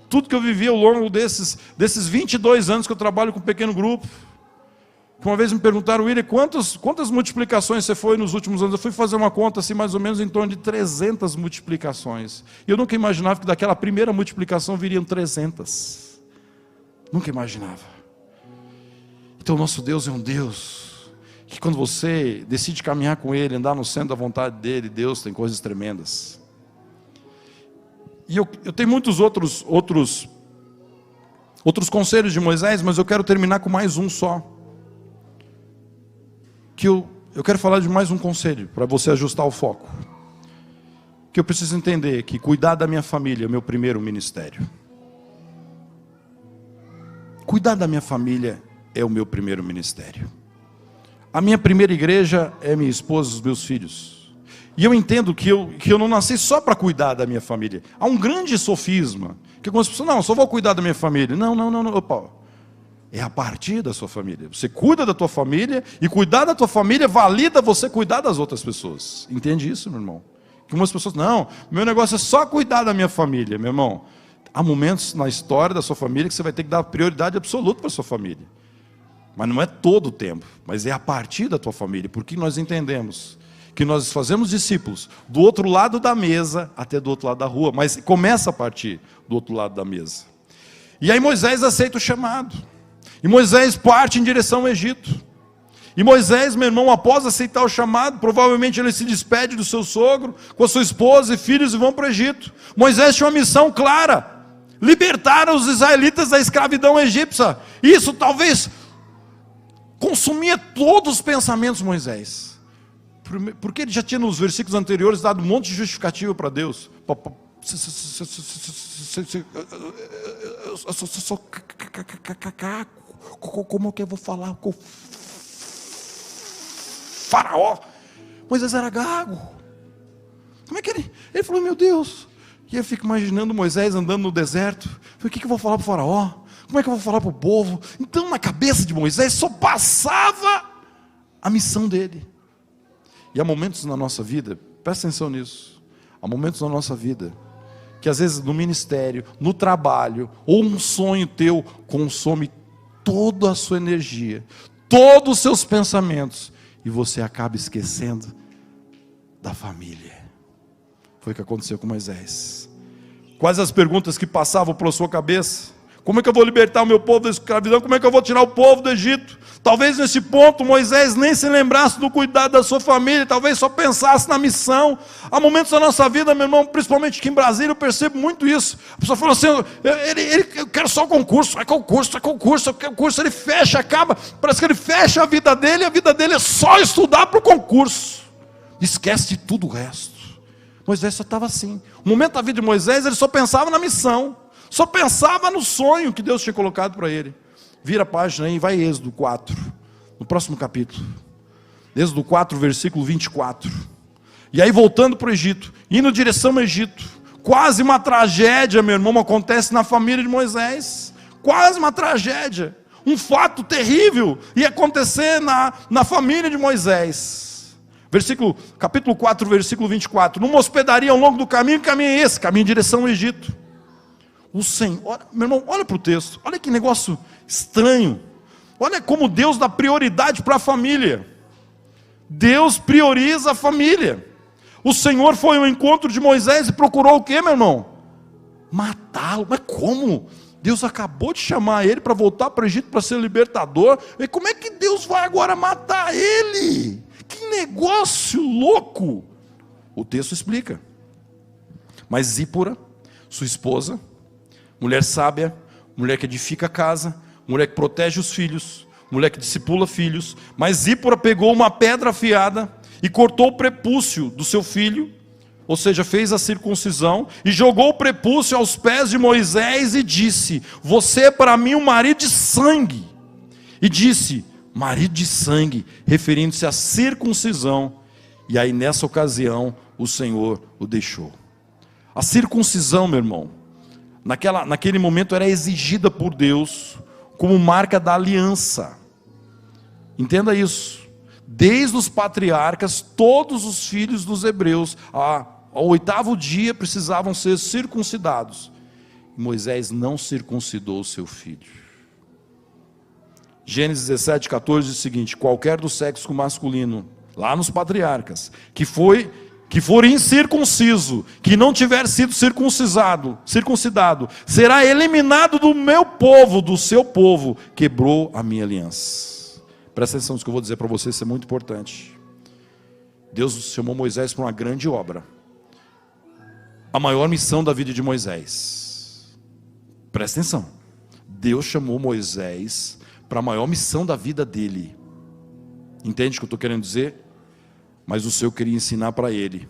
B: tudo que eu vivi ao longo desses 22 anos que eu trabalho com um pequeno grupo. Uma vez me perguntaram, William, quantas multiplicações você foi nos últimos anos? Eu fui fazer uma conta assim, mais ou menos em torno de 300 multiplicações. E eu nunca imaginava que daquela primeira multiplicação viriam 300. Nunca imaginava. Então o nosso Deus é um Deus que quando você decide caminhar com Ele, andar no centro da vontade dEle, Deus tem coisas tremendas. E eu tenho muitos outros conselhos de Moisés, mas eu quero terminar com mais um só. Que eu quero falar de mais um conselho, para você ajustar o foco. Que eu preciso entender que cuidar da minha família é o meu primeiro ministério. Cuidar da minha família é o meu primeiro ministério. A minha primeira igreja é minha esposa e os meus filhos. E eu entendo que eu não nasci só para cuidar da minha família. Há um grande sofisma, que algumas pessoas, não, só vou cuidar da minha família. Não, opa. É a partir da sua família. Você cuida da tua família, e cuidar da tua família valida você cuidar das outras pessoas. Entende isso, meu irmão? Que algumas pessoas, não, meu negócio é só cuidar da minha família, meu irmão. Há momentos na história da sua família que você vai ter que dar prioridade absoluta para a sua família. Mas não é todo o tempo, mas é a partir da tua família, porque nós entendemos que nós fazemos discípulos do outro lado da mesa até do outro lado da rua, mas começa a partir do outro lado da mesa. E aí Moisés aceita o chamado, e Moisés parte em direção ao Egito. E Moisés, meu irmão, após aceitar o chamado, provavelmente ele se despede do seu sogro, com a sua esposa e filhos, e vão para o Egito. Moisés tinha uma missão clara: libertar os israelitas da escravidão egípcia. Isso talvez consumia todos os pensamentos de Moisés, porque ele já tinha nos versículos anteriores dado um monte de justificativa para Deus. Como que eu vou falar com o faraó? Moisés era gago. Como é que ele falou, meu Deus. E eu fico imaginando Moisés andando no deserto. O que eu vou falar para o faraó? Como é que eu vou falar para o povo? Então na cabeça de Moisés só passava a missão dele. E há momentos na nossa vida, presta atenção nisso, há momentos na nossa vida que às vezes no ministério, no trabalho, ou um sonho teu consome toda a sua energia, todos os seus pensamentos, e você acaba esquecendo da família. Foi o que aconteceu com Moisés. Quais as perguntas que passavam pela sua cabeça? Como é que eu vou libertar o meu povo da escravidão? Como é que eu vou tirar o povo do Egito? Talvez nesse ponto Moisés nem se lembrasse do cuidado da sua família, talvez só pensasse na missão. Há momentos da nossa vida, meu irmão, principalmente aqui em Brasília, eu percebo muito isso. A pessoa fala assim, eu quero só concurso, é concurso, ele fecha, acaba, parece que ele fecha a vida dele é só estudar para o concurso. Esquece de tudo o resto. Moisés só estava assim. No momento da vida de Moisés, ele só pensava na missão, só pensava no sonho que Deus tinha colocado para ele. Vira a página aí, vai Êxodo 4, no próximo capítulo. Êxodo 4, versículo 24. E aí voltando para o Egito, indo em direção ao Egito, quase uma tragédia, meu irmão, acontece na família de Moisés. Quase uma tragédia. Um fato terrível ia acontecer na família de Moisés. Capítulo 4, versículo 24. Numa hospedaria ao longo do caminho, que caminho é esse? Caminho em direção ao Egito. O Senhor, meu irmão, olha para o texto, olha que negócio estranho. Olha como Deus dá prioridade para a família. Deus prioriza a família. O Senhor foi ao encontro de Moisés e procurou o que, meu irmão? Matá-lo. Mas como? Deus acabou de chamar ele para voltar para o Egito para ser libertador. E como é que Deus vai agora matar ele? Que negócio louco. O texto explica. Mas Zípora, sua esposa, mulher sábia, mulher que edifica a casa, mulher que protege os filhos, mulher que discipula filhos. Mas Zípora pegou uma pedra afiada e cortou o prepúcio do seu filho, ou seja, fez a circuncisão, e jogou o prepúcio aos pés de Moisés e disse: você é para mim um marido de sangue. E disse: marido de sangue, referindo-se à circuncisão. E aí nessa ocasião o Senhor o deixou. A circuncisão, meu irmão, naquele momento era exigida por Deus como marca da aliança. Entenda isso. Desde os patriarcas, todos os filhos dos hebreus, ao 8º dia, precisavam ser circuncidados. Moisés não circuncidou o seu filho. Gênesis 17, 14 diz o seguinte: qualquer do sexo masculino, lá nos patriarcas, que for incircunciso, que não tiver sido circuncidado, será eliminado do meu povo, do seu povo, quebrou a minha aliança. Presta atenção no que eu vou dizer para vocês, isso é muito importante. Deus chamou Moisés para uma grande obra, a maior missão da vida de Moisés. Presta atenção, Deus chamou Moisés para a maior missão da vida dele. Entende o que eu estou querendo dizer? Mas o Senhor queria ensinar para ele,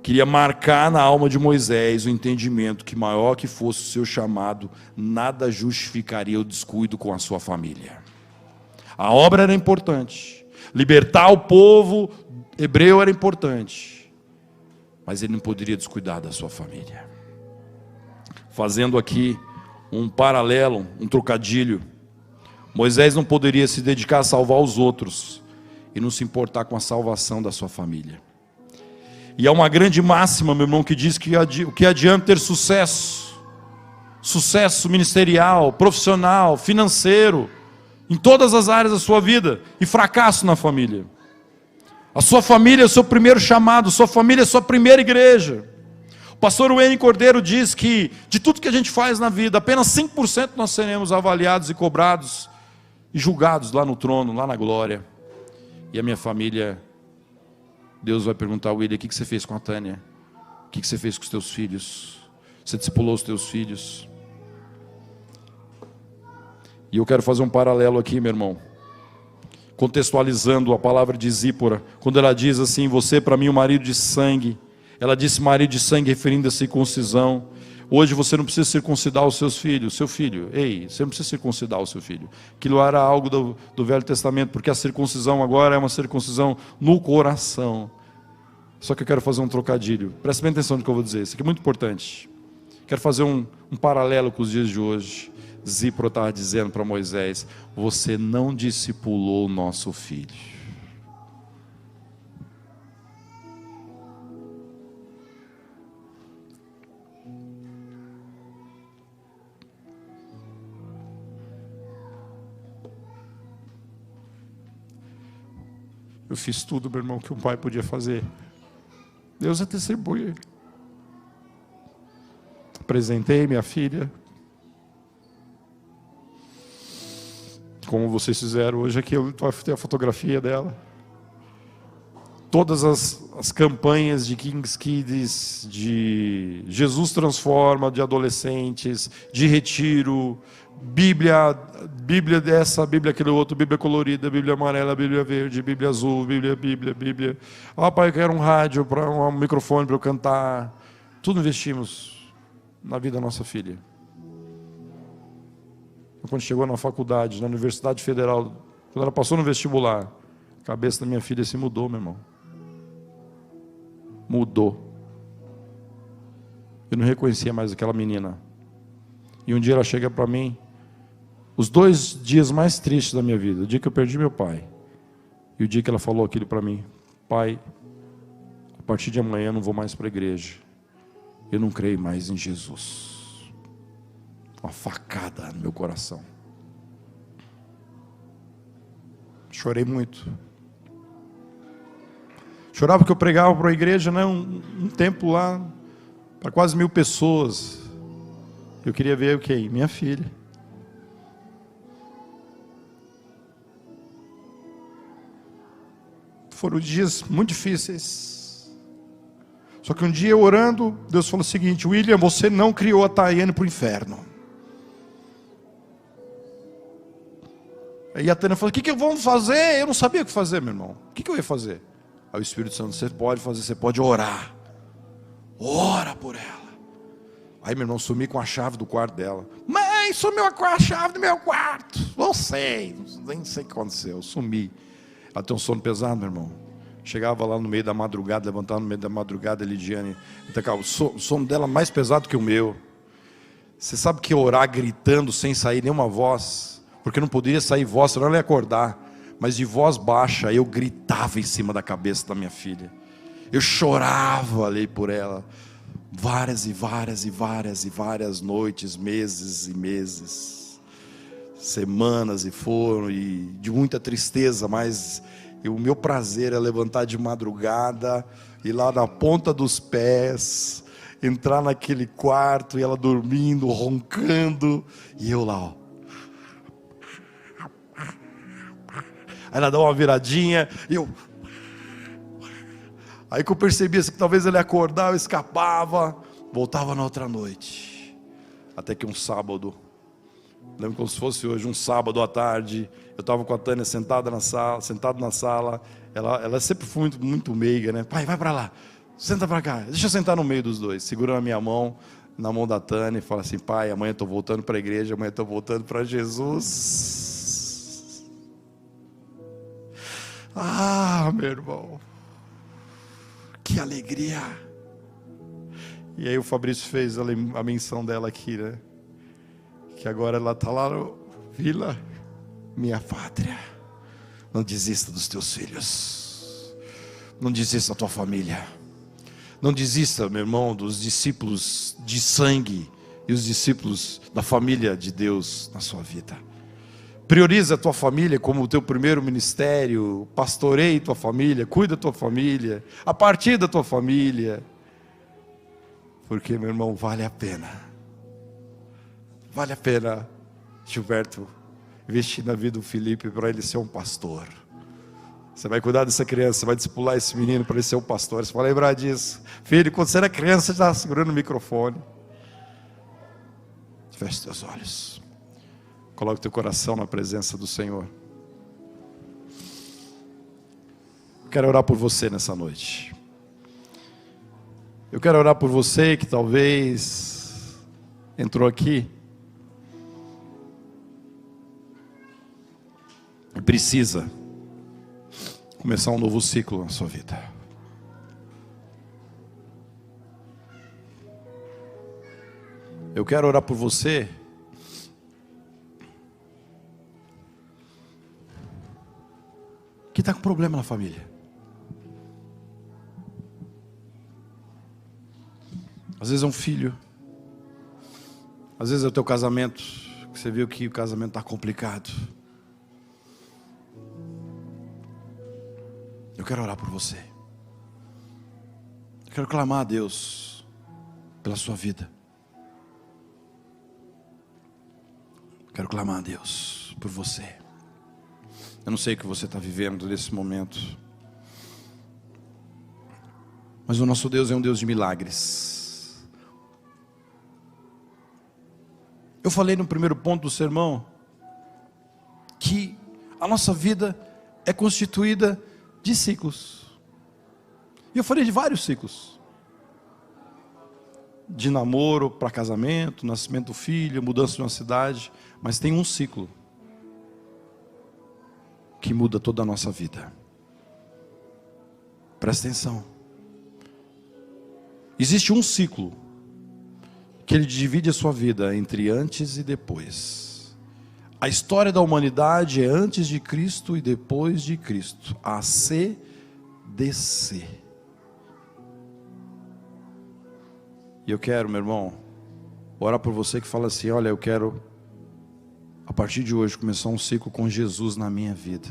B: queria marcar na alma de Moisés o entendimento que maior que fosse o seu chamado, nada justificaria o descuido com a sua família. A obra era importante, libertar o povo hebreu era importante, mas ele não poderia descuidar da sua família. Fazendo aqui um paralelo, um trocadilho, Moisés não poderia se dedicar a salvar os outros e não se importar com a salvação da sua família. E há uma grande máxima, meu irmão, que diz que o que adianta ter sucesso ministerial, profissional, financeiro, em todas as áreas da sua vida, e fracasso na família. A sua família é o seu primeiro chamado, sua família é a sua primeira igreja. O pastor Wayne Cordeiro diz que de tudo que a gente faz na vida, apenas 5% nós seremos avaliados e cobrados e julgados lá no trono, lá na glória. E a minha família, Deus vai perguntar: William, o que você fez com a Tânia? O que você fez com os teus filhos? Você discipulou os teus filhos? E eu quero fazer um paralelo aqui, meu irmão, contextualizando a palavra de Zípora, quando ela diz assim: você para mim é um marido de sangue. Ela disse marido de sangue referindo a circuncisão. Hoje você não precisa circuncidar os seus filhos, seu filho, ei, você não precisa circuncidar o seu filho. Aquilo era algo do Velho Testamento, porque a circuncisão agora é uma circuncisão no coração. Só que eu quero fazer um trocadilho, preste bem atenção no que eu vou dizer, isso aqui é muito importante. Quero fazer um paralelo com os dias de hoje. Zípora estava dizendo para Moisés: você não discipulou o nosso filho. Eu fiz tudo, meu irmão, que um pai podia fazer. Deus é testemunha. Apresentei minha filha. como vocês fizeram hoje aqui, eu vou ter a fotografia dela. Todas as campanhas de King's Kids, de Jesus Transforma, de adolescentes, de retiro, Bíblia dessa, Bíblia aquele outro, Bíblia colorida, Bíblia amarela, Bíblia verde, Bíblia azul, Bíblia. Ah, pai, eu quero um rádio, um microfone para eu cantar. Tudo investimos na vida da nossa filha. Quando chegou na faculdade, na Universidade Federal, quando ela passou no vestibular, a cabeça da minha filha se mudou, meu irmão. Mudou. Eu não reconhecia mais aquela menina. E um dia ela chega para mim, os 2 dias mais tristes da minha vida, o dia que eu perdi meu pai, e o dia que ela falou aquilo para mim: pai, a partir de amanhã eu não vou mais para a igreja, eu não creio mais em Jesus. Uma facada no meu coração. Chorei muito. Chorava porque eu pregava para a igreja, né, um tempo lá, para quase 1000 pessoas. Eu queria ver o quê? Minha filha. Foram dias muito difíceis. Só que um dia eu orando, Deus falou o seguinte: William, você não criou a Tayane para o inferno. Aí a Tânia falou: o que vamos fazer? Eu não sabia o que fazer, meu irmão. O que eu ia fazer? Aí o Espírito Santo: você pode fazer, você pode orar. Ora por ela. Aí meu irmão, sumi com a chave do quarto dela. Mãe, sumiu com a chave do meu quarto. Não sei, nem sei o que aconteceu, sumi. Ela tem um sono pesado, meu irmão. Chegava lá no meio da madrugada, levantava no meio da madrugada, Lidiane. Então, o sono dela mais pesado que o meu. Você sabe que orar gritando sem sair nenhuma voz, porque não poderia sair voz, senão ela ia acordar. Mas de voz baixa, eu gritava em cima da cabeça da minha filha. Eu chorava ali por ela. Várias noites, meses e meses. Semanas e de muita tristeza, mas o meu prazer é levantar de madrugada, ir lá na ponta dos pés, entrar naquele quarto e ela dormindo, roncando, e eu lá, ó. Aí ela dá uma viradinha, e eu... Aí que eu percebia que talvez ele ia acordar, eu escapava, voltava na outra noite. Até que um sábado, lembro como se fosse hoje, um sábado à tarde, eu estava com a Tânia sentado na sala, ela sempre foi muito meiga, né? Pai, vai para lá, senta para cá, deixa eu sentar no meio dos dois. Segura na minha mão, na mão da Tânia, e fala assim: pai, amanhã estou voltando para a igreja, amanhã estou voltando para Jesus. Ah, meu irmão, que alegria. E aí o Fabrício fez a menção dela aqui, né? Que agora ela está lá no Vila Minha Pátria. Não desista dos teus filhos. Não desista da tua família. Não desista, meu irmão, dos discípulos de sangue e os discípulos da família de Deus na sua vida. Prioriza a tua família como o teu primeiro ministério. Pastoreie tua família, cuida da tua família, a partir da tua família. Porque, meu irmão, vale a pena. Vale a pena, Gilberto, investir na vida do Felipe para ele ser um pastor. Você vai cuidar dessa criança, você vai discipular esse menino para ele ser um pastor. Você vai lembrar disso. Filho, quando você era criança, você estava segurando o microfone. Feche teus olhos. Coloque teu coração na presença do Senhor. Quero orar por você nessa noite. Eu quero orar por você que talvez entrou aqui e precisa começar um novo ciclo na sua vida. Eu quero orar por você que está com problema na família. Às vezes é um filho, às vezes é o teu casamento, que você viu que o casamento está complicado. Eu quero orar por você. Eu quero clamar a Deus pela sua vida. Eu quero clamar a Deus por você. Eu não sei o que você está vivendo nesse momento, mas o nosso Deus é um Deus de milagres. Eu falei no primeiro ponto do sermão que a nossa vida é constituída de ciclos. E eu falei de vários ciclos. De namoro para casamento, nascimento do filho, mudança de uma cidade. Mas tem um ciclo que muda toda a nossa vida. Presta atenção. Existe um ciclo que ele divide a sua vida entre antes e depois. A história da humanidade é antes de Cristo e depois de Cristo. ACDC. E eu quero, meu irmão, orar por você que fala assim: olha, eu quero, a partir de hoje, começar um ciclo com Jesus na minha vida.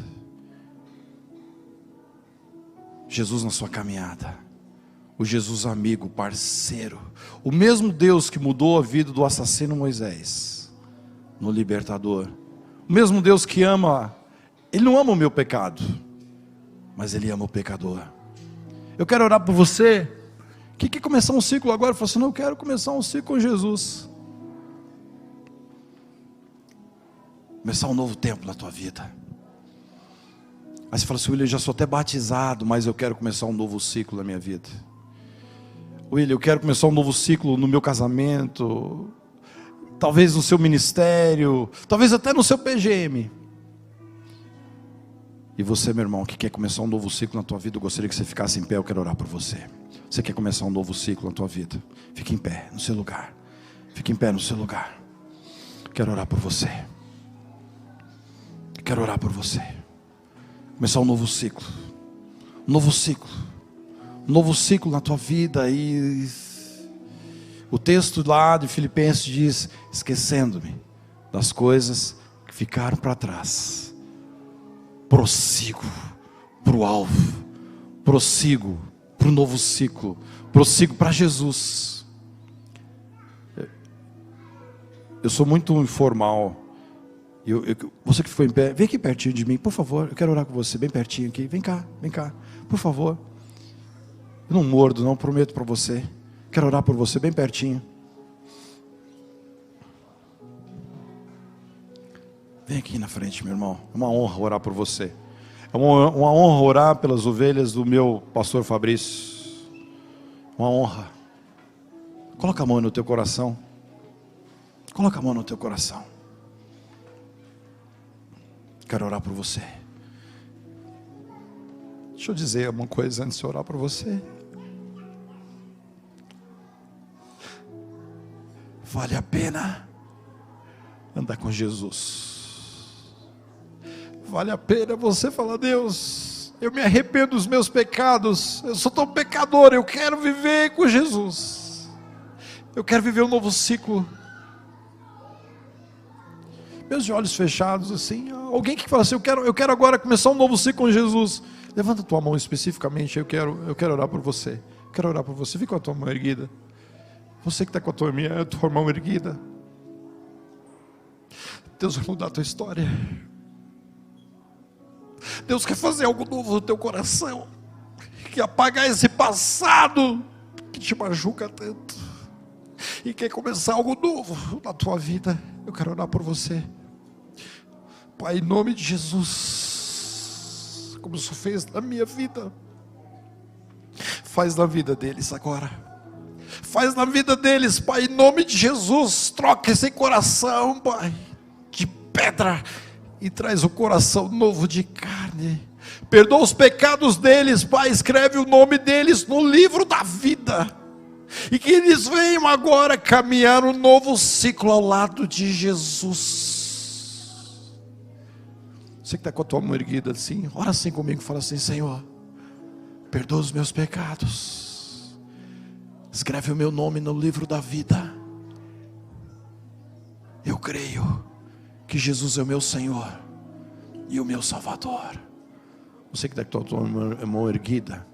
B: Jesus na sua caminhada. O Jesus amigo, parceiro. O mesmo Deus que mudou a vida do assassino Moisés, no libertador. O mesmo Deus que ama, Ele não ama o meu pecado, mas Ele ama o pecador. Eu quero orar por você que quer começar um ciclo agora. Fala assim: não, eu quero começar um ciclo com Jesus. Começar um novo tempo na tua vida. Aí você fala assim: William, eu já sou até batizado, mas eu quero começar um novo ciclo na minha vida. William, eu quero começar um novo ciclo no meu casamento, talvez no seu ministério, talvez até no seu PGM. E você, meu irmão, que quer começar um novo ciclo na tua vida, eu gostaria que você ficasse em pé. Eu quero orar por você. Você quer começar um novo ciclo na tua vida? Fique em pé no seu lugar. Fique em pé no seu lugar. Quero orar por você. Quero orar por você. Começar um novo ciclo. Um novo ciclo. Um novo ciclo na tua vida. E o texto lá de Filipenses diz: esquecendo-me das coisas que ficaram para trás, prossigo para o alvo. Prossigo para o novo ciclo. Prossigo para Jesus. Eu sou muito informal. Você que ficou em pé, vem aqui pertinho de mim, por favor. Eu quero orar com você, bem pertinho aqui. Vem cá, por favor. Eu não mordo, não, prometo para você. Quero orar por você, bem pertinho. Vem aqui na frente, meu irmão. É uma honra orar por você. É uma honra orar pelas ovelhas do meu pastor Fabrício. Uma honra. Coloca a mão no teu coração. Coloca a mão no teu coração. Quero orar por você. Deixa eu dizer uma coisa antes de orar por você. Vale a pena andar com Jesus. Vale a pena você falar: Deus, eu me arrependo dos meus pecados. Eu sou tão pecador, eu quero viver com Jesus. Eu quero viver um novo ciclo. Meus olhos fechados assim. Alguém que fala assim: eu quero agora começar um novo ciclo com Jesus. Levanta a tua mão especificamente. Eu quero orar por você. Quero orar por você. Fica com a tua mão erguida. Você que está com a tua mão erguida. Deus vai mudar a tua história. Deus quer fazer algo novo no teu coração. Quer apagar esse passado que te machuca tanto. E quer começar algo novo na tua vida. Eu quero orar por você. Pai, em nome de Jesus, como o Senhor fez na minha vida, faz na vida deles agora. Faz na vida deles, Pai, em nome de Jesus. Troca esse coração, Pai, de pedra, e traz um coração novo de carne. Perdoa os pecados deles, Pai. Escreve o nome deles no livro da vida. E que eles venham agora caminhar um novo ciclo ao lado de Jesus. Você que está com a tua mão erguida assim, ora assim comigo, fala assim: Senhor, perdoa os meus pecados. Escreve o meu nome no livro da vida. Eu creio que Jesus é o meu Senhor e o meu Salvador. Você que está com a tua mão erguida,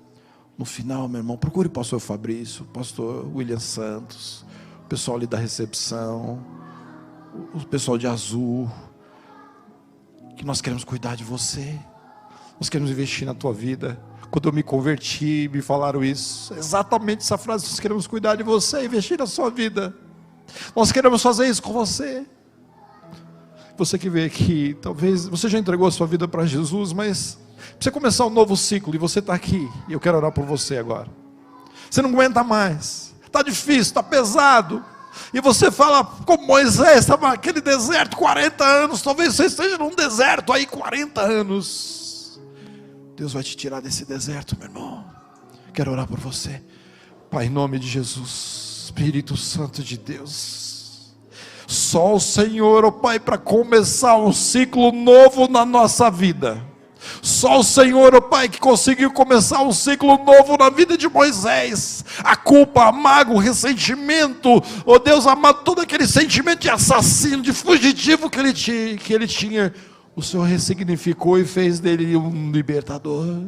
B: no final, meu irmão, procure o pastor Fabrício, o pastor William Santos, o pessoal ali da recepção, o pessoal de azul, que nós queremos cuidar de você, nós queremos investir na tua vida. Quando eu me converti, me falaram isso, exatamente essa frase: nós queremos cuidar de você, investir na sua vida, nós queremos fazer isso com você. Você que veio aqui, talvez você já entregou a sua vida para Jesus, mas precisa começar um novo ciclo, e você está aqui, e eu quero orar por você agora. Você não aguenta mais, está difícil, está pesado, e você fala como Moisés, estava naquele deserto 40 anos, talvez você esteja num deserto aí 40 anos, Deus vai te tirar desse deserto, meu irmão. Quero orar por você. Pai, em nome de Jesus, Espírito Santo de Deus, só o Senhor, ó Pai, para começar um ciclo novo na nossa vida. Só o Senhor, ó Pai, que conseguiu começar um ciclo novo na vida de Moisés. A culpa, a mágoa, o ressentimento, ó Deus amado, todo aquele sentimento de assassino, de fugitivo que ele tinha, o Senhor ressignificou e fez dele um libertador.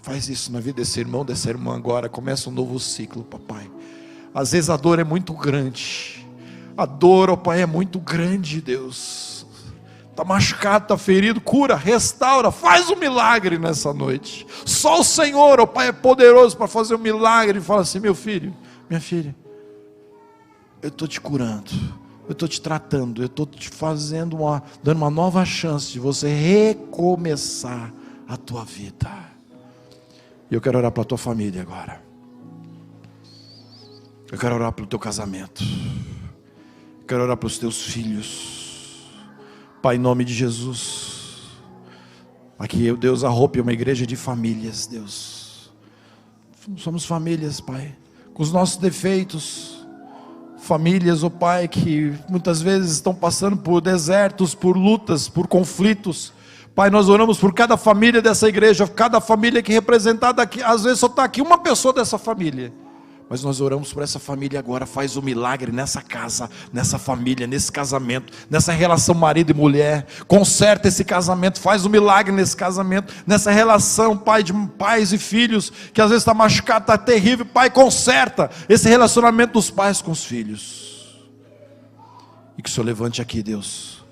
B: Faz isso na vida desse irmão, dessa irmã agora. Começa um novo ciclo, papai. Às vezes a dor é muito grande. A dor, ó Pai, é muito grande, Deus. Está machucado, está ferido, cura, restaura, faz um milagre nessa noite. Só o Senhor, ó Pai, é poderoso para fazer um milagre. E fala assim: meu filho, minha filha, eu estou te curando, eu estou te tratando, eu estou te dando uma nova chance de você recomeçar a tua vida. E eu quero orar para a tua família agora. Eu quero orar pelo teu casamento. Eu quero orar para os teus filhos. Pai, em nome de Jesus, aqui, Deus, arrope uma igreja de famílias, Deus. Somos famílias, Pai, com os nossos defeitos. Famílias, ó Pai, que muitas vezes estão passando por desertos, por lutas, por conflitos. Pai, nós oramos por cada família dessa igreja, cada família que é representada aqui. Às vezes só está aqui uma pessoa dessa família, mas nós oramos por essa família agora. Faz um milagre nessa casa, nessa família, nesse casamento, nessa relação marido e mulher. Conserta esse casamento, faz um milagre nesse casamento, nessa relação, Pai, de pais e filhos, que às vezes está machucado, está terrível. Pai, conserta esse relacionamento dos pais com os filhos. E que o Senhor levante aqui, Deus,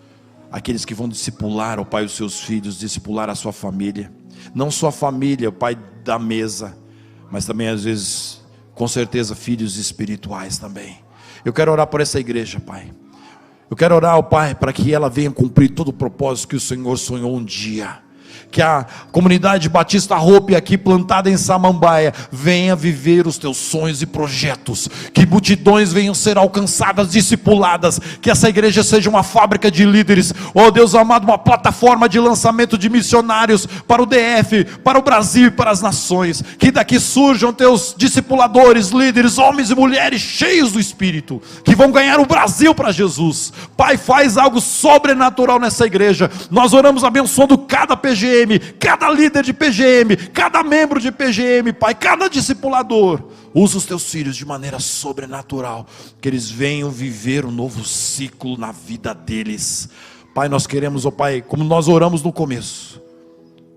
B: aqueles que vão discipular, ó Pai, os seus filhos, discipular a sua família. Não só a família, ó Pai, da mesa, mas também às vezes, com certeza, filhos espirituais também. Eu quero orar por essa igreja, Pai. Eu quero orar, ó Pai, para que ela venha cumprir todo o propósito que o Senhor sonhou um dia. Que a comunidade Batista Hope aqui plantada em Samambaia venha viver os teus sonhos e projetos. Que multidões venham ser alcançadas, discipuladas. Que essa igreja seja uma fábrica de líderes. Oh Deus amado, uma plataforma de lançamento de missionários para o DF, para o Brasil e para as nações. Que daqui surjam teus discipuladores, líderes, homens e mulheres cheios do Espírito, que vão ganhar o Brasil para Jesus. Pai, faz algo sobrenatural nessa igreja. Nós oramos abençoando cada PGM, cada líder de PGM, cada membro de PGM, Pai, cada discipulador. Usa os teus filhos de maneira sobrenatural, que eles venham viver um novo ciclo na vida deles. Pai, nós queremos, ó Pai, como nós oramos no começo,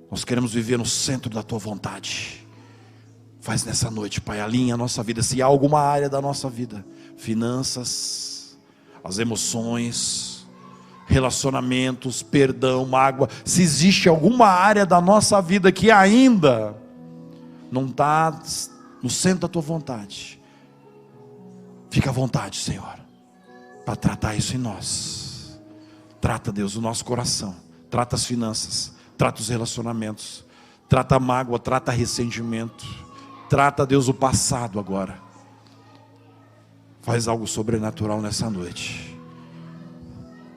B: nós queremos viver no centro da tua vontade. Faz nessa noite, Pai, alinha a nossa vida. Se há alguma área da nossa vida, finanças, as emoções, relacionamentos, perdão, mágoa, se existe alguma área da nossa vida que ainda não está no centro da tua vontade, fica à vontade, Senhor, para tratar isso em nós. Trata, Deus, o nosso coração, trata as finanças, trata os relacionamentos, trata a mágoa, trata ressentimento, trata, Deus, o passado agora. Faz algo sobrenatural nessa noite.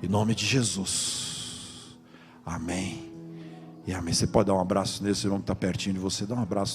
B: Em nome de Jesus. Amém. E amém. Você pode dar um abraço nesse irmão que está pertinho de você. Dá um abraço nele.